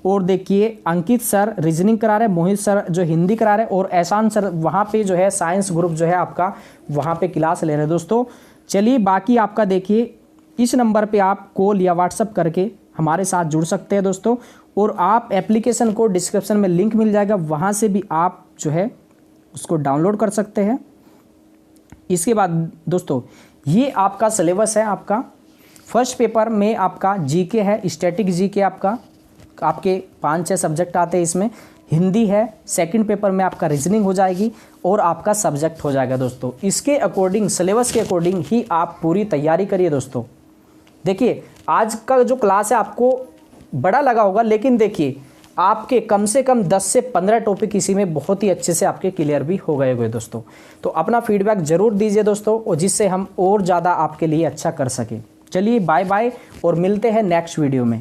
S1: और देखिए अंकित सर रीजनिंग करा रहे हैं, मोहित सर जो हिंदी करा रहे हैं, और एहसान सर वहाँ पे जो है साइंस ग्रुप जो है आपका वहाँ पे क्लास ले रहे हैं दोस्तों। चलिए बाकी आपका देखिए इस नंबर पे आप कॉल या व्हाट्सअप करके हमारे साथ जुड़ सकते हैं दोस्तों। और आप एप्लीकेशन को डिस्क्रिप्शन में लिंक मिल जाएगा, वहाँ से भी आप जो है उसको डाउनलोड कर सकते हैं। इसके बाद दोस्तों ये आपका सिलेबस है। आपका फर्स्ट पेपर में आपका जीके है, स्टैटिक जीके आपके 5-6 सब्जेक्ट आते हैं इसमें, हिंदी है। सेकंड पेपर में आपका रीजनिंग हो जाएगी और आपका सब्जेक्ट हो जाएगा दोस्तों। इसके अकॉर्डिंग, सिलेबस के अकॉर्डिंग ही आप पूरी तैयारी करिए दोस्तों। देखिए आज का जो क्लास है आपको बड़ा लगा होगा, लेकिन देखिए आपके कम से कम 10 से 15 टॉपिक इसी में बहुत ही अच्छे से आपके क्लियर भी हो गए हुए दोस्तों। तो अपना फीडबैक ज़रूर दीजिए दोस्तों, और जिससे हम और ज़्यादा आपके लिए अच्छा कर सकें। चलिए बाय बाय, और मिलते हैं नेक्स्ट वीडियो में।